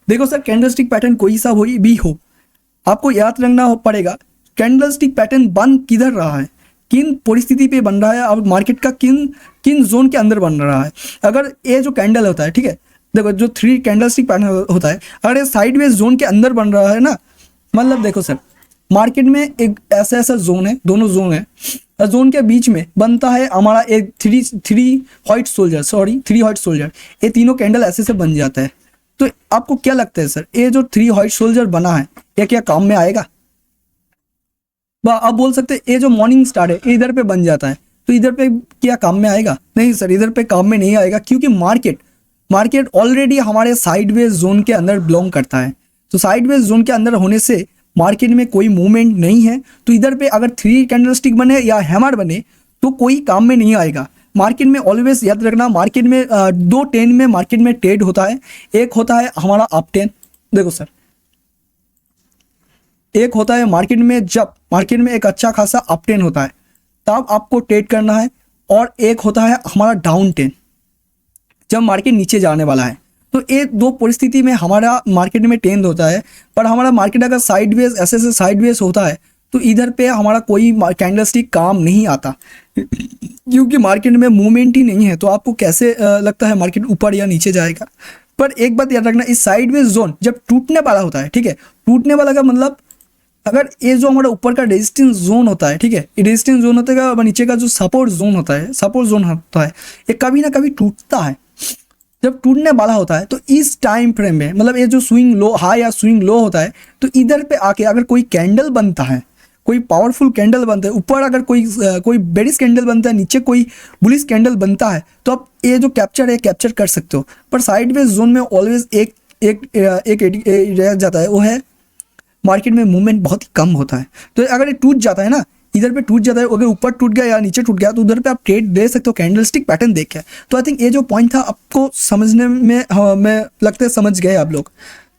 देखो सर, कैंडलस्टिक पैटर्न कोई सा भी हो, आपको याद रखना पड़ेगा कैंडलस्टिक पैटर्न बन किधर रहा है, किन परिस्थिति पे बन रहा है और मार्केट का किन जोन के अंदर बन रहा है। अगर ये जो कैंडल होता है, ठीक है, देखो जो 3 कैंडलस्टिक पैटर्न होता है, अगर ये साइडवेज जोन के अंदर बन रहा है ना, मतलब देखो सर, मार्केट में एक ऐसा जोन है, दोनों जोन है, जोन के बीच में बनता है हमारा एक 3 व्हाइट सोल्जर, ये तीनों कैंडल ऐसे से बन जाता है। तो आपको क्या लगता है सर, ये जो 3 व्हाइट सोल्जर बना है ये क्या काम में आएगा? आप बोल सकते हैं ये जो मॉर्निंग स्टार है ये इधर पे बन जाता है, तो इधर पे क्या काम में आएगा? नहीं सर, इधर पे काम में नहीं आएगा, क्योंकि मार्केट ऑलरेडी हमारे साइडवेज जोन के अंदर बिलोंग करता है। तो साइडवेज जोन के अंदर होने से मार्केट में कोई मूवमेंट नहीं है, तो इधर पे अगर 3 कैंडलस्टिक बने या हैमर बने तो कोई काम में नहीं आएगा। मार्केट में ऑलवेज याद रखना, मार्केट में 2 ट्रेंड में मार्केट में ट्रेड होता है। एक होता है हमारा अप ट्रेंड, देखो सर, एक होता है मार्केट में जब मार्केट में एक अच्छा खासा अप ट्रेंड होता है तब आपको ट्रेड करना है, और एक होता है हमारा डाउन ट्रेंड जब मार्केट नीचे जाने वाला है। तो ये 2 परिस्थिति में हमारा मार्केट में ट्रेंड होता है। पर हमारा मार्केट अगर साइडवेज ऐसे साइडवेज होता है तो इधर पे हमारा कोई कैंडलस्टिक काम नहीं आता, क्योंकि मार्केट में मूवमेंट ही नहीं है। तो आपको कैसे लगता है मार्केट ऊपर या नीचे जाएगा? पर एक बात याद रखना, इस साइडवेज जोन जब टूटने वाला होता है, ठीक है, टूटने वाला का मतलब अगर ये जो हमारा ऊपर का रेजिस्टेंस जोन होता है, ठीक है, ये रेजिस्टेंस जोन होता है और नीचे का जो सपोर्ट जोन होता है, ये कभी ना कभी टूटता है। जब टूटने वाला होता है तो इस टाइम फ्रेम में, मतलब ये जो स्विंग लो हाई या स्विंग लो होता है, तो इधर पे आके अगर कोई कैंडल बनता है, कोई पावरफुल कैंडल बनता है, ऊपर अगर कोई बेरिश कैंडल बनता है, नीचे कोई बुलिश कैंडल बनता है, तो आप ये जो कैप्चर कर सकते हो। पर साइडवेज जोन में ऑलवेज एक रह जाता है, वो है मार्केट में मूवमेंट बहुत ही कम होता है। तो अगर ये टूट जाता है ना, इधर पे टूट जाता है, अगर ऊपर टूट गया या नीचे टूट गया, तो उधर पे आप ट्रेड दे सकते हो कैंडलस्टिक पैटर्न देख के। तो आई थिंक ये जो पॉइंट था आपको समझने में मैं लगता है समझ गए आप लोग।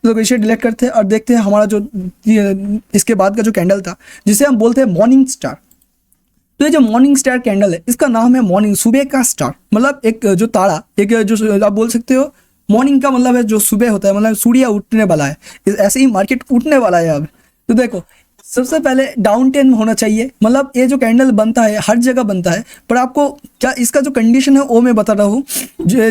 तो इसे डिलीट करते हैं और देखते हैं हमारा जो इसके बाद का जो कैंडल था जिसे हम बोलते हैं मॉर्निंग स्टार। तो ये जो मॉर्निंग स्टार कैंडल है, इसका नाम है मॉर्निंग, सुबह का स्टार, मतलब एक जो तारा, एक जो आप बोल सकते हो मॉर्निंग का मतलब है जो सुबह होता है, मतलब सूर्य उठने वाला है, ऐसे ही मार्केट उठने वाला है अब। तो देखो, सबसे पहले डाउन ट्रेंड होना चाहिए, मतलब ये जो कैंडल बनता है हर जगह बनता है, पर आपको क्या इसका जो कंडीशन है वो मैं बता रहा हूँ।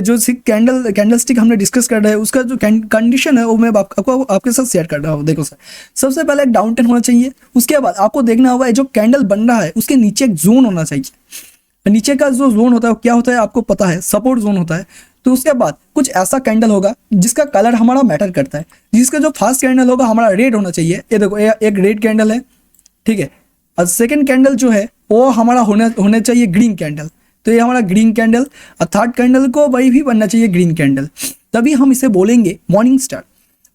जो कैंडलस्टिक हमने डिस्कस कर रहे हैं उसका जो कंडीशन है वो मैं आपको आपके साथ शेयर कर रहा हूँ। देखो सर, सबसे पहले एक डाउन ट्रेंड होना चाहिए, उसके बाद आपको देखना होगा जो कैंडल बन रहा है उसके नीचे एक जोन होना चाहिए। नीचे का जो जोन होता है क्या होता है आपको पता है, सपोर्ट जोन होता है। तो उसके बाद कुछ ऐसा कैंडल होगा जिसका कलर हमारा मैटर करता है, जिसका जो फर्स्ट कैंडल होगा हमारा रेड होना चाहिए। ये देखो, एक रेड कैंडल है, ठीक है, और सेकंड कैंडल जो है वो हमारा होने चाहिए ग्रीन कैंडल। तो ये हमारा ग्रीन कैंडल, और थर्ड कैंडल को वही भी बनना चाहिए ग्रीन कैंडल, तभी हम इसे बोलेंगे मॉर्निंग स्टार।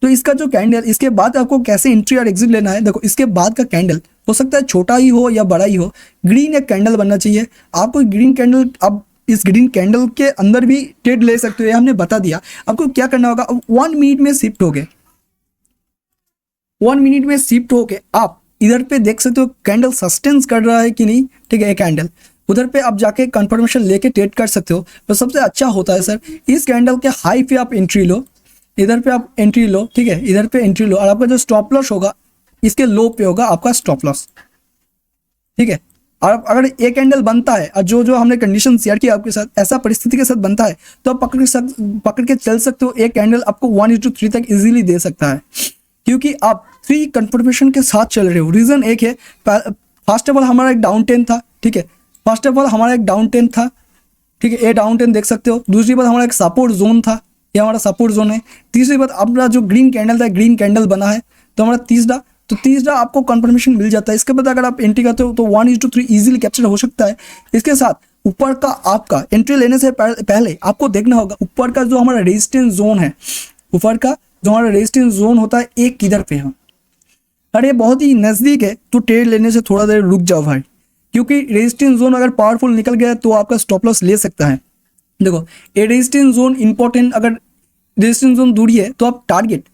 तो इसका जो कैंडल, इसके बाद आपको कैसे एंट्री और एग्जिट लेना है, देखो इसके बाद का कैंडल हो सकता है छोटा ही हो या बड़ा ही हो, ग्रीन एक कैंडल बनना चाहिए आपको। ग्रीन कैंडल, अब इस ग्रीन कैंडल के अंदर भी ट्रेड ले सकते हो, ये हमने बता दिया। आपको क्या करना होगा, 1 मिनट में शिफ्ट हो गए, 1 मिनट में शिफ्ट हो के आप इधर पे देख सकते हो कैंडल सस्टेंस कर रहा है कि नहीं, ठीक है, ये कैंडल उधर पे आप जाके कंफर्मेशन लेके ट्रेड कर सकते हो। तो सबसे अच्छा होता है सर, इस कैंडल के हाई पे आप एंट्री लो, इधर पे आप एंट्री लो, ठीक है, इधर पे एंट्री लो, और आपका जो स्टॉप लॉस होगा इसके लो पे होगा आपका स्टॉप लॉस, ठीक है। और अगर एक कैंडल बनता है और जो जो हमने कंडीशन शेयर किया आपके साथ, ऐसा परिस्थिति के साथ बनता है, तो आप पकड़ के चल सकते हो। एक कैंडल आपको 1:3 तक इजीली दे सकता है, क्योंकि आप 3 कंफर्मेशन के साथ चल रहे हो। रीज़न एक है, फर्स्ट ऑफ ऑल हमारा एक डाउन टेन था, ठीक है, फर्स्ट ऑफ ऑल हमारा एक डाउन टेन था, ठीक है, ये डाउन टेन देख सकते हो। दूसरी बात हमारा एक सपोर्ट जोन था, ये हमारा सपोर्ट जोन है। तीसरी बात अपना जो ग्रीन कैंडल था, ग्रीन कैंडल बना है, तो हमारा तीसरा आपको कंफर्मेशन मिल जाता है। इसके बाद अगर आप एंट्री करते हो तो 1:3 इजीली कैप्चर हो सकता है। इसके साथ ऊपर का आपका एंट्री लेने से पहले आपको देखना होगा ऊपर का जो हमारा रेजिस्टेंस जोन है, ऊपर का जो हमारा रेजिस्टेंस जोन होता है एक किधर पे है। अरे बहुत ही नज़दीक है, तो ट्रेड लेने से थोड़ा देर रुक जाओ भाई, क्योंकि रेजिस्टेंस जोन अगर पावरफुल निकल गया तो आपका स्टॉप लॉस ले सकता है। देखो ये रेजिस्टेंस जोन इंपॉर्टेंट, अगर रेजिस्टेंस जोन दूरी है तो आप टारगेट,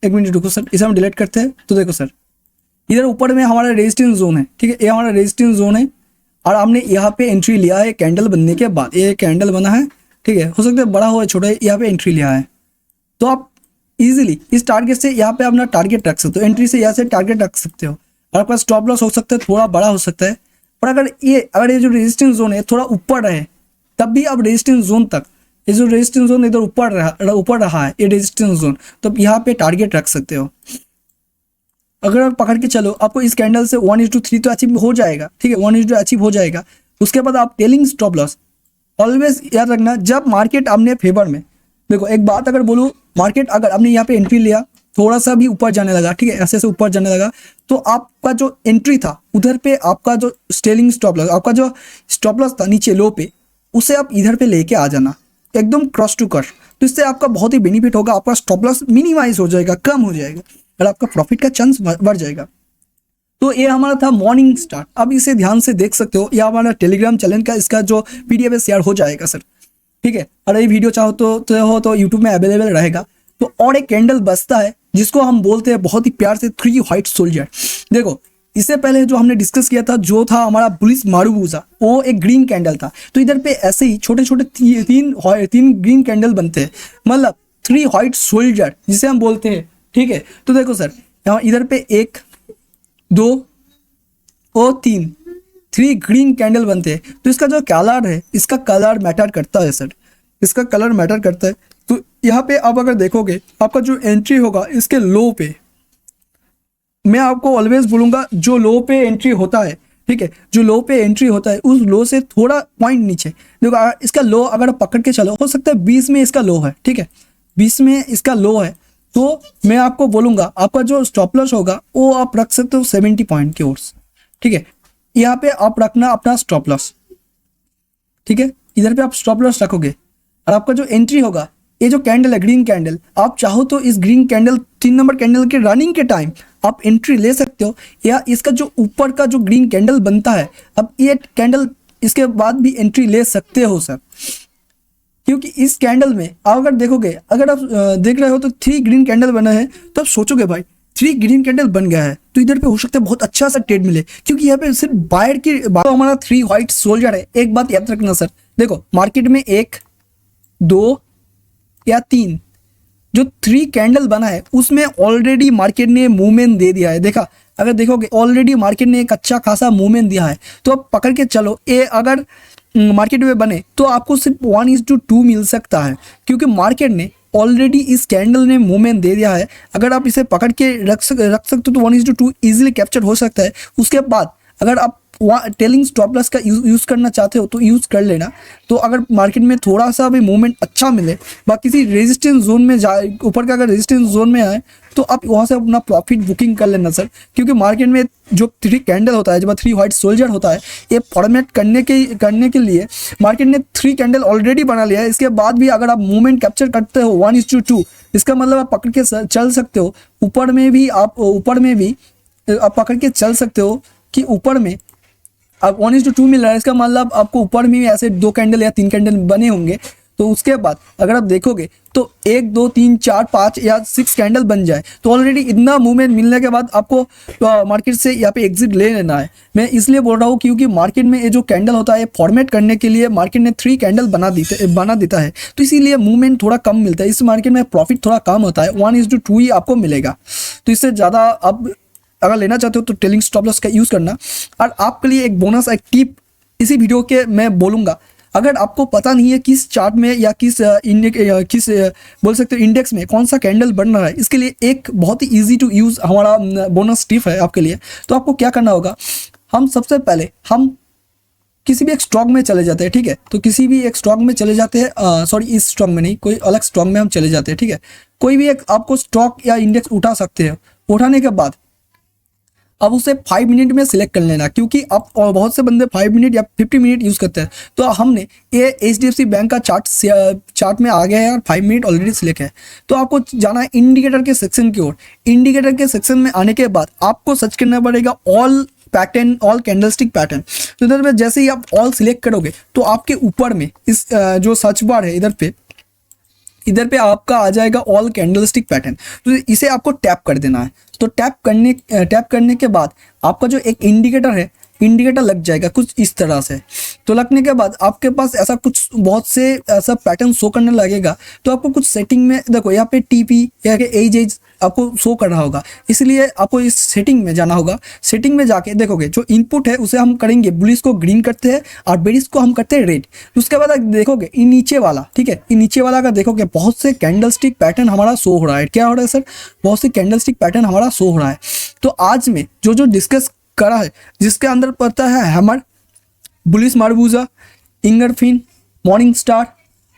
एक मिनट रुको सर, इसे हम डिलीट करते हैं। तो देखो सर, इधर ऊपर में हमारा रेजिस्टेंस जोन है, ठीक है, ये हमारा रेजिस्टेंस जोन है, और हमने यहाँ पे एंट्री लिया है कैंडल बनने के बाद। ये कैंडल बना है, ठीक है, हो सकता है बड़ा हो या छोटा है, यहाँ पे एंट्री लिया है। तो आप इजीली इस टारगेट से यहाँ पे अपना टारगेट रख सकते हो, एंट्री से यहाँ से टारगेट रख सकते हो, और आपका स्टॉप लॉस हो सकता है थोड़ा बड़ा हो सकता है। पर अगर ये जो रेजिस्टेंस जोन है थोड़ा ऊपर रहे, तब भी आप रेजिस्टेंस जोन तक, ये जो रेजिस्टेंस जोन इधर ऊपर रहा है, ये रेजिस्टेंस जोन, तो यहाँ पे टारगेट रख सकते हो। अगर आप पकड़ के चलो, आपको इस कैंडल से 1:3 तो अचीव हो जाएगा, ठीक है, 1:2 अचीव हो जाएगा। उसके बाद आप टेलिंग स्टॉप लॉस ऑलवेज याद रखना, जब मार्केट आपने फेवर में, देखो एक बात अगर बोलूँ, मार्केट अगर आपने यहाँ पे एंट्री लिया, थोड़ा सा भी ऊपर जाने लगा, ठीक है, ऐसे ऐसे ऊपर जाने लगा, तो आपका जो एंट्री था उधर पे आपका जो टेलिंग स्टॉप लॉस, आपका जो स्टॉप लॉस था नीचे लो पे, उसे आप इधर पे लेके आ जाना एकदम क्रॉस टू कर। तो इससे आपका बहुत ही बेनिफिट होगा, आपका स्टॉप लॉस मिनिमाइज हो जाएगा, कम हो जाएगा, और आपका प्रॉफिट का चांस बढ़ जाएगा। तो ये हमारा था मॉर्निंग स्टार्ट। अब इसे ध्यान से देख सकते हो, यह हमारा टेलीग्राम चैनल का इसका जो PDF है शेयर हो जाएगा सर, ठीक है। और ये वीडियो चाहो तो यूट्यूब में अवेलेबल रहेगा। तो और एक कैंडल बचता है जिसको हम बोलते हैं बहुत ही प्यार से 3 व्हाइट सोल्जर। देखो इससे पहले जो हमने डिस्कस किया था, जो था हमारा बुलिश मारुबूजा, वो एक ग्रीन कैंडल था। तो इधर पे ऐसे ही छोटे छोटे तीन ग्रीन कैंडल बनते हैं, मतलब 3 व्हाइट सोल्जर जिसे हम बोलते हैं, ठीक है। तो देखो सर, यहाँ इधर पे 1 2 और 3 ग्रीन कैंडल बनते हैं। तो इसका जो कलर है, इसका कलर मैटर करता है सर, इसका कलर मैटर करता है। तो यहाँ पे आप अगर देखोगे, आपका जो एंट्री होगा इसके लो पे, मैं आपको ऑलवेज बोलूँगा जो लो पे एंट्री होता है, ठीक है, जो लो पे एंट्री होता है उस लो से थोड़ा पॉइंट नीचे देखो, इसका लो अगर पकड़ के चलो, हो सकता है 20 में इसका लो है, ठीक है, 20 में इसका लो है, तो मैं आपको बोलूँगा आपका जो स्टॉप लॉस होगा वो आप रख सकते हो 70 पॉइंट की ओर से, ठीक है। यहाँ पे आप रखना अपना स्टॉप लॉस, ठीक है, इधर पे आप स्टॉप लॉस रखोगे। और आपका जो एंट्री होगा, ये जो कैंडल है ग्रीन कैंडल, आप चाहो तो इस ग्रीन कैंडल 3 नंबर कैंडल के रनिंग के टाइम आप एंट्री ले सकते हो, या इसका जो ऊपर का जो ग्रीन कैंडल बनता है, अब ये कैंडल इसके बाद भी एंट्री ले सकते हो सर। क्योंकि इस कैंडल में आप अगर देखोगे, अगर आप देख रहे हो तो 3 ग्रीन कैंडल बना है, तो आप सोचोगे भाई 3 ग्रीन कैंडल बन गया है तो इधर पे हो सकता है बहुत अच्छा सा ट्रेड मिले, क्योंकि यहाँ पे सिर्फ बायर की बात, तो हमारा 3 व्हाइट सोल्जर है। एक बात याद रखना सर, देखो मार्केट में 1 2 या 3 जो 3 कैंडल बना है, उसमें ऑलरेडी मार्केट ने मूवमेंट दे दिया है। देखा, अगर देखोगे ऑलरेडी मार्केट ने एक अच्छा खासा मूवमेंट दिया है, तो आप पकड़ के चलो, ये अगर मार्केट में बने तो आपको सिर्फ 1:2 मिल सकता है, क्योंकि मार्केट ने ऑलरेडी इस कैंडल ने मूवमेंट दे दिया है। अगर आप इसे पकड़ के रख सकते हो तो 1:2 इजीली कैप्चर हो सकता है। उसके बाद अगर आप टेलिंग स्टॉप लॉस का यूज़ करना चाहते हो तो यूज़ कर लेना। तो अगर मार्केट में थोड़ा सा भी मूवमेंट अच्छा मिले, बाकी किसी रेजिस्टेंस जोन में जाए, ऊपर का अगर रेजिस्टेंस जोन में आए, तो आप वहाँ से अपना प्रॉफिट बुकिंग कर लेना सर। क्योंकि मार्केट में जो 3 कैंडल होता है, जब 3 व्हाइट सोल्जर होता है, ये फॉर्मेट करने के लिए मार्केट ने 3 कैंडल ऑलरेडी बना लिया है। इसके बाद भी अगर आप मूवमेंट कैप्चर करते हो 1:2, इसका मतलब आप पकड़ के चल सकते हो। ऊपर में भी आप पकड़ के चल सकते हो कि ऊपर में अब 1:2 मिल रहा है, इसका मतलब आपको ऊपर में भी ऐसे 2 कैंडल या 3 कैंडल बने होंगे। तो उसके बाद अगर आप देखोगे तो 1 2 3 4 5 या 6 कैंडल बन जाए, तो ऑलरेडी इतना मूवमेंट मिलने के बाद आपको मार्केट से यहाँ पे एग्जिट ले लेना है। मैं इसलिए बोल रहा हूँ क्योंकि मार्केट में ये जो कैंडल होता है, फॉर्मेट करने के लिए मार्केट ने 3 कैंडल बना देता है, तो इसीलिए मूवमेंट थोड़ा कम मिलता है। इस मार्केट में प्रॉफिट थोड़ा कम होता है, 1:2 ही आपको मिलेगा। तो इससे ज़्यादा अब अगर लेना चाहते हो तो ट्रेलिंग स्टॉप लॉस का यूज़ करना। और आपके लिए एक बोनस एक टिप इसी वीडियो के मैं बोलूँगा, अगर आपको पता नहीं है किस चार्ट में या किस बोल सकते हो इंडेक्स में कौन सा कैंडल बन रहा है, इसके लिए एक बहुत ही ईजी टू यूज़ हमारा बोनस टिप है आपके लिए। तो आपको क्या करना होगा, हम सबसे पहले हम किसी भी एक स्टॉक में चले जाते हैं, ठीक है। तो किसी भी एक स्टॉक में चले जाते हैं, सॉरी इस स्टॉक में नहीं, कोई अलग स्टॉक में हम चले जाते हैं, ठीक है। कोई भी एक आपको स्टॉक या इंडेक्स उठा सकते हो। उठाने के बाद अब उसे 5 मिनट में सिलेक्ट कर लेना, क्योंकि अब बहुत से बंदे 5 मिनट या 50 मिनट यूज़ करते हैं। तो हमने ये HDFC बैंक का चार्ट में आ गया है और 5 मिनट ऑलरेडी सिलेक्ट है। तो आपको जाना है इंडिकेटर के सेक्शन की ओर। इंडिकेटर के सेक्शन में आने के बाद आपको सर्च करना पड़ेगा all pattern, all candlestick pattern. तो इधर पे जैसे ही आप ऑल सिलेक्ट करोगे तो आपके ऊपर में इस जो सर्च बार है इधर पे आपका आ जाएगा ऑल कैंडलस्टिक पैटर्न। तो इसे आपको टैप कर देना है। तो टैप करने के बाद आपका जो एक इंडिकेटर लग जाएगा कुछ इस तरह से। तो लगने के बाद आपके पास ऐसा कुछ बहुत से ऐसा पैटर्न शो करने लगेगा। तो आपको कुछ सेटिंग में देखो, यहाँ पे TP या एज आपको शो कर रहा होगा, इसलिए आपको इस सेटिंग में जाना होगा। सेटिंग में जाके देखोगे जो इनपुट है उसे हम करेंगे, बुलिश को ग्रीन करते हैं और बेरिश को हम करते हैं रेड। उसके बाद देखोगे ये नीचे वाला, ठीक है, ये नीचे वाला का देखोगे बहुत से कैंडलस्टिक पैटर्न हमारा शो हो रहा है। क्या हो रहा है सर? बहुत से कैंडलस्टिक पैटर्न हमारा शो हो रहा है। तो आज में जो डिस्कस करा है, जिसके अंदर पड़ता है हैमर, बुलिश मार्बूजा, इंगरफिन, मॉर्निंग स्टार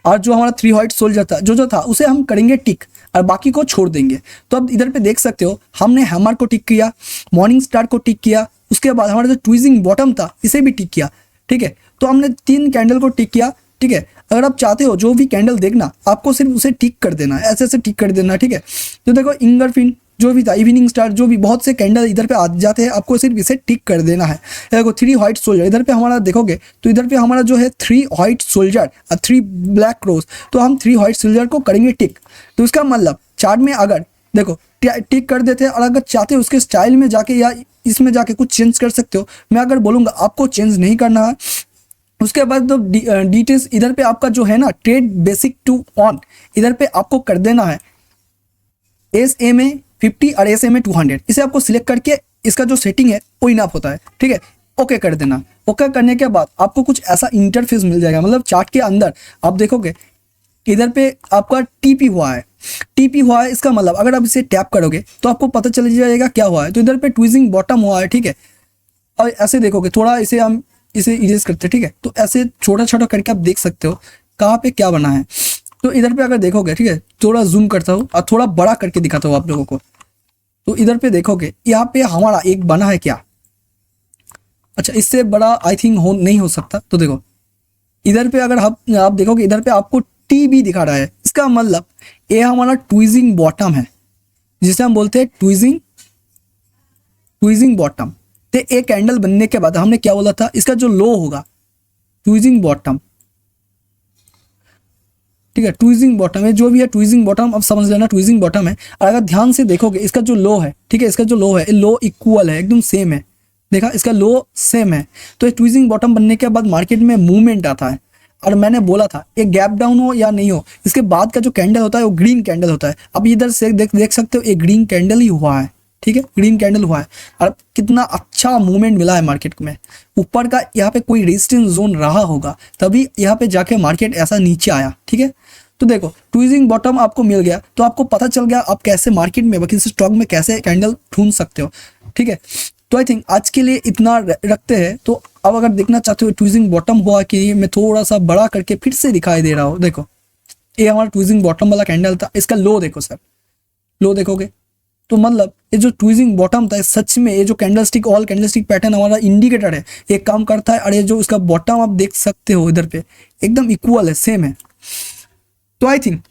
और जो हमारा 3 व्हाइट सोल्जर था जो था उसे हम करेंगे टिक और बाकी को छोड़ देंगे। तो अब इधर पे देख सकते हो हमने हैमर को टिक किया, मॉर्निंग स्टार को टिक किया, उसके बाद हमारा जो ट्विजिंग बॉटम था इसे भी टिक किया, ठीक है। तो हमने 3 कैंडल को टिक किया, ठीक है। अगर आप चाहते हो जो भी कैंडल देखना, आपको सिर्फ उसे टिक कर देना है, ऐसे टिक कर देना, ठीक है। तो देखो इंगरफिन जो भी था, इवनिंग स्टार, जो भी बहुत से कैंडल इधर पे आ जाते हैं, आपको सिर्फ इसे टिक कर देना है। देखो 3 व्हाइट सोल्जर इधर पे हमारा देखोगे तो इधर पे हमारा जो है 3 व्हाइट सोल्जर और 3 ब्लैक क्रोस। तो हम 3 व्हाइट सोल्जर को करेंगे टिक। तो इसका मतलब चार्ट में अगर देखो टिक कर देते हैं, और अगर चाहते हो उसके स्टाइल में जाके या इसमें जाके कुछ चेंज कर सकते हो। मैं अगर बोलूँगा आपको चेंज नहीं करना है। उसके बाद तो डिटेल्स इधर पे आपका जो है ना, ट्रेड बेसिक टू ऑन, इधर पे आपको कर देना है SMA 50 और SMA 200। इसे आपको सिलेक्ट करके इसका जो सेटिंग है वो इनफ होता है, ठीक है। ओके कर देना। ओके करने के बाद आपको कुछ ऐसा इंटरफेस मिल जाएगा, मतलब चार्ट के अंदर आप देखोगे इधर पे आपका TP हुआ है। TP हुआ है, इसका मतलब अगर आप इसे टैप करोगे तो आपको पता चल जाएगा क्या हुआ है। तो इधर पे ट्विजिंग बॉटम हुआ है, ठीक है। और ऐसे देखोगे, थोड़ा इसे हम इसे इरेज करते हैं, ठीक है। तो ऐसे छोटा छोटा करके आप देख सकते हो कहाँ पे क्या बना है। तो इधर पे अगर देखोगे, ठीक है, थोड़ा जूम करता हूँ और थोड़ा बड़ा करके दिखाता हूँ आप लोगों को। तो इधर पे देखोगे यहाँ पे हमारा एक बना है क्या, अच्छा इससे बड़ा आई थिंक नहीं हो सकता। तो देखो इधर पे अगर आप देखोगे, इधर पे आपको TB दिखा रहा है। इसका मतलब ये हमारा ट्विजिंग बॉटम है, जिसे हम बोलते हैं ट्विजिंग बॉटम। तो एक कैंडल बनने के बाद हमने क्या बोला था, इसका जो लो होगा ट्विजिंग बॉटम, ठीक है। ट्विजिंग बॉटम है, जो भी है ट्विजिंग बॉटम अब समझ लेना ट्विजिंग बॉटम है। और अगर ध्यान से देखोगे इसका जो लो है, ठीक है, इसका जो लो है लो इक्वल है, एकदम सेम है। देखा, इसका लो सेम है। तो ये ट्विजिंग बॉटम बनने के बाद मार्केट में मूवमेंट आता है। और मैंने बोला था एक गैप डाउन हो या नहीं हो, इसके बाद का जो कैंडल होता है वो ग्रीन कैंडल होता है। अब इधर से देख सकते हो एक ग्रीन कैंडल ही हुआ है, ठीक है, ग्रीन कैंडल हुआ है। और कितना अच्छा मूवमेंट मिला है मार्केट में। ऊपर का यहाँ पे कोई रेजिस्टेंस जोन रहा होगा, तभी यहाँ पे जाके मार्केट ऐसा नीचे आया, ठीक है। तो देखो ट्विजिंग बॉटम आपको मिल गया, तो आपको पता चल गया आप कैसे मार्केट में किसी स्टॉक में कैसे कैंडल ढूंढ सकते हो, ठीक है। तो आई थिंक आज के लिए इतना रखते हैं। तो अब अगर देखना चाहते हो ट्विजिंग बॉटम हुआ कि मैं थोड़ा सा बड़ा करके फिर से दिखाई दे रहा हूँ। देखो ये हमारा ट्विजिंग बॉटम वाला कैंडल था, इसका लो देखो सर, लो देखोगे तो मतलब ये जो ट्विजिंग बॉटम था सच में ये जो कैंडलस्टिक ऑल कैंडलस्टिक पैटर्न हमारा इंडिकेटर है ये काम करता है। और ये जो इसका बॉटम आप देख सकते हो इधर पे एकदम इक्वल है, सेम है। तो आई थिंक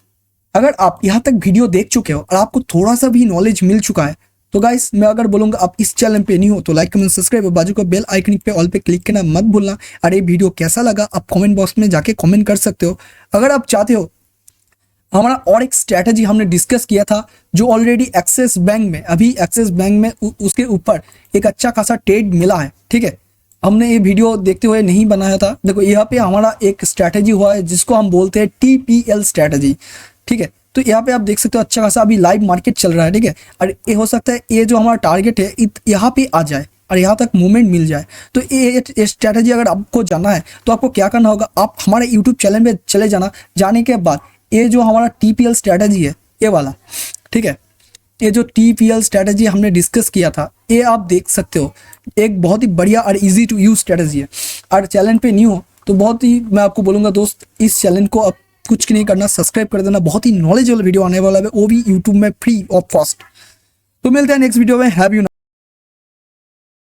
अगर आप यहाँ तक वीडियो देख चुके हो और आपको थोड़ा सा भी नॉलेज मिल चुका है, तो गाइस मैं अगर बोलूँगा आप इस चैनल पे नहीं हो तो लाइक कमेंट सब्सक्राइब और बाजू का बेल आइकन पे ऑल पे क्लिक करना मत भूलना। और ये वीडियो कैसा लगा आप कमेंट बॉक्स में जाके कमेंट कर सकते हो। अगर आप चाहते हो हमारा और एक स्ट्रैटेजी हमने डिस्कस किया था जो ऑलरेडी एक्सिस बैंक में, अभी एक्सिस बैंक में उसके ऊपर एक अच्छा खासा ट्रेड मिला है, ठीक है। हमने ये वीडियो देखते हुए नहीं बनाया था। देखो यहाँ पे हमारा एक स्ट्रैटेजी हुआ है जिसको हम बोलते हैं TPL स्ट्रैटेजी, ठीक है। तो यहाँ पे आप देख सकते हो अच्छा खासा अभी लाइव मार्केट चल रहा है, ठीक है। और ये हो सकता है ये जो हमारा टारगेट है यहाँ पे आ जाए और यहाँ तक मूवमेंट मिल जाए। तो ये स्ट्रैटेजी अगर आपको जानना है तो आपको क्या करना होगा, आप हमारे यूट्यूब चैनल में चले जाना। जाने के बाद ये जो हमारा TPL स्ट्रैटेजी है ये वाला, ठीक है, ये जो TPL स्ट्रैटेजी हमने डिस्कस किया था ये आप देख सकते हो, एक बहुत ही बढ़िया और इजी टू यूज स्ट्रैटेजी है। और चैनल पे न्यू हो तो बहुत ही मैं आपको बोलूँगा दोस्त, इस चैनल को अब कुछ नहीं करना, सब्सक्राइब कर देना। बहुत ही नॉलेजेबल वीडियो आने वाला है, वो भी यूट्यूब में फ्री ऑफ कॉस्ट। तो मिलते हैं नेक्स्ट वीडियो में। Have you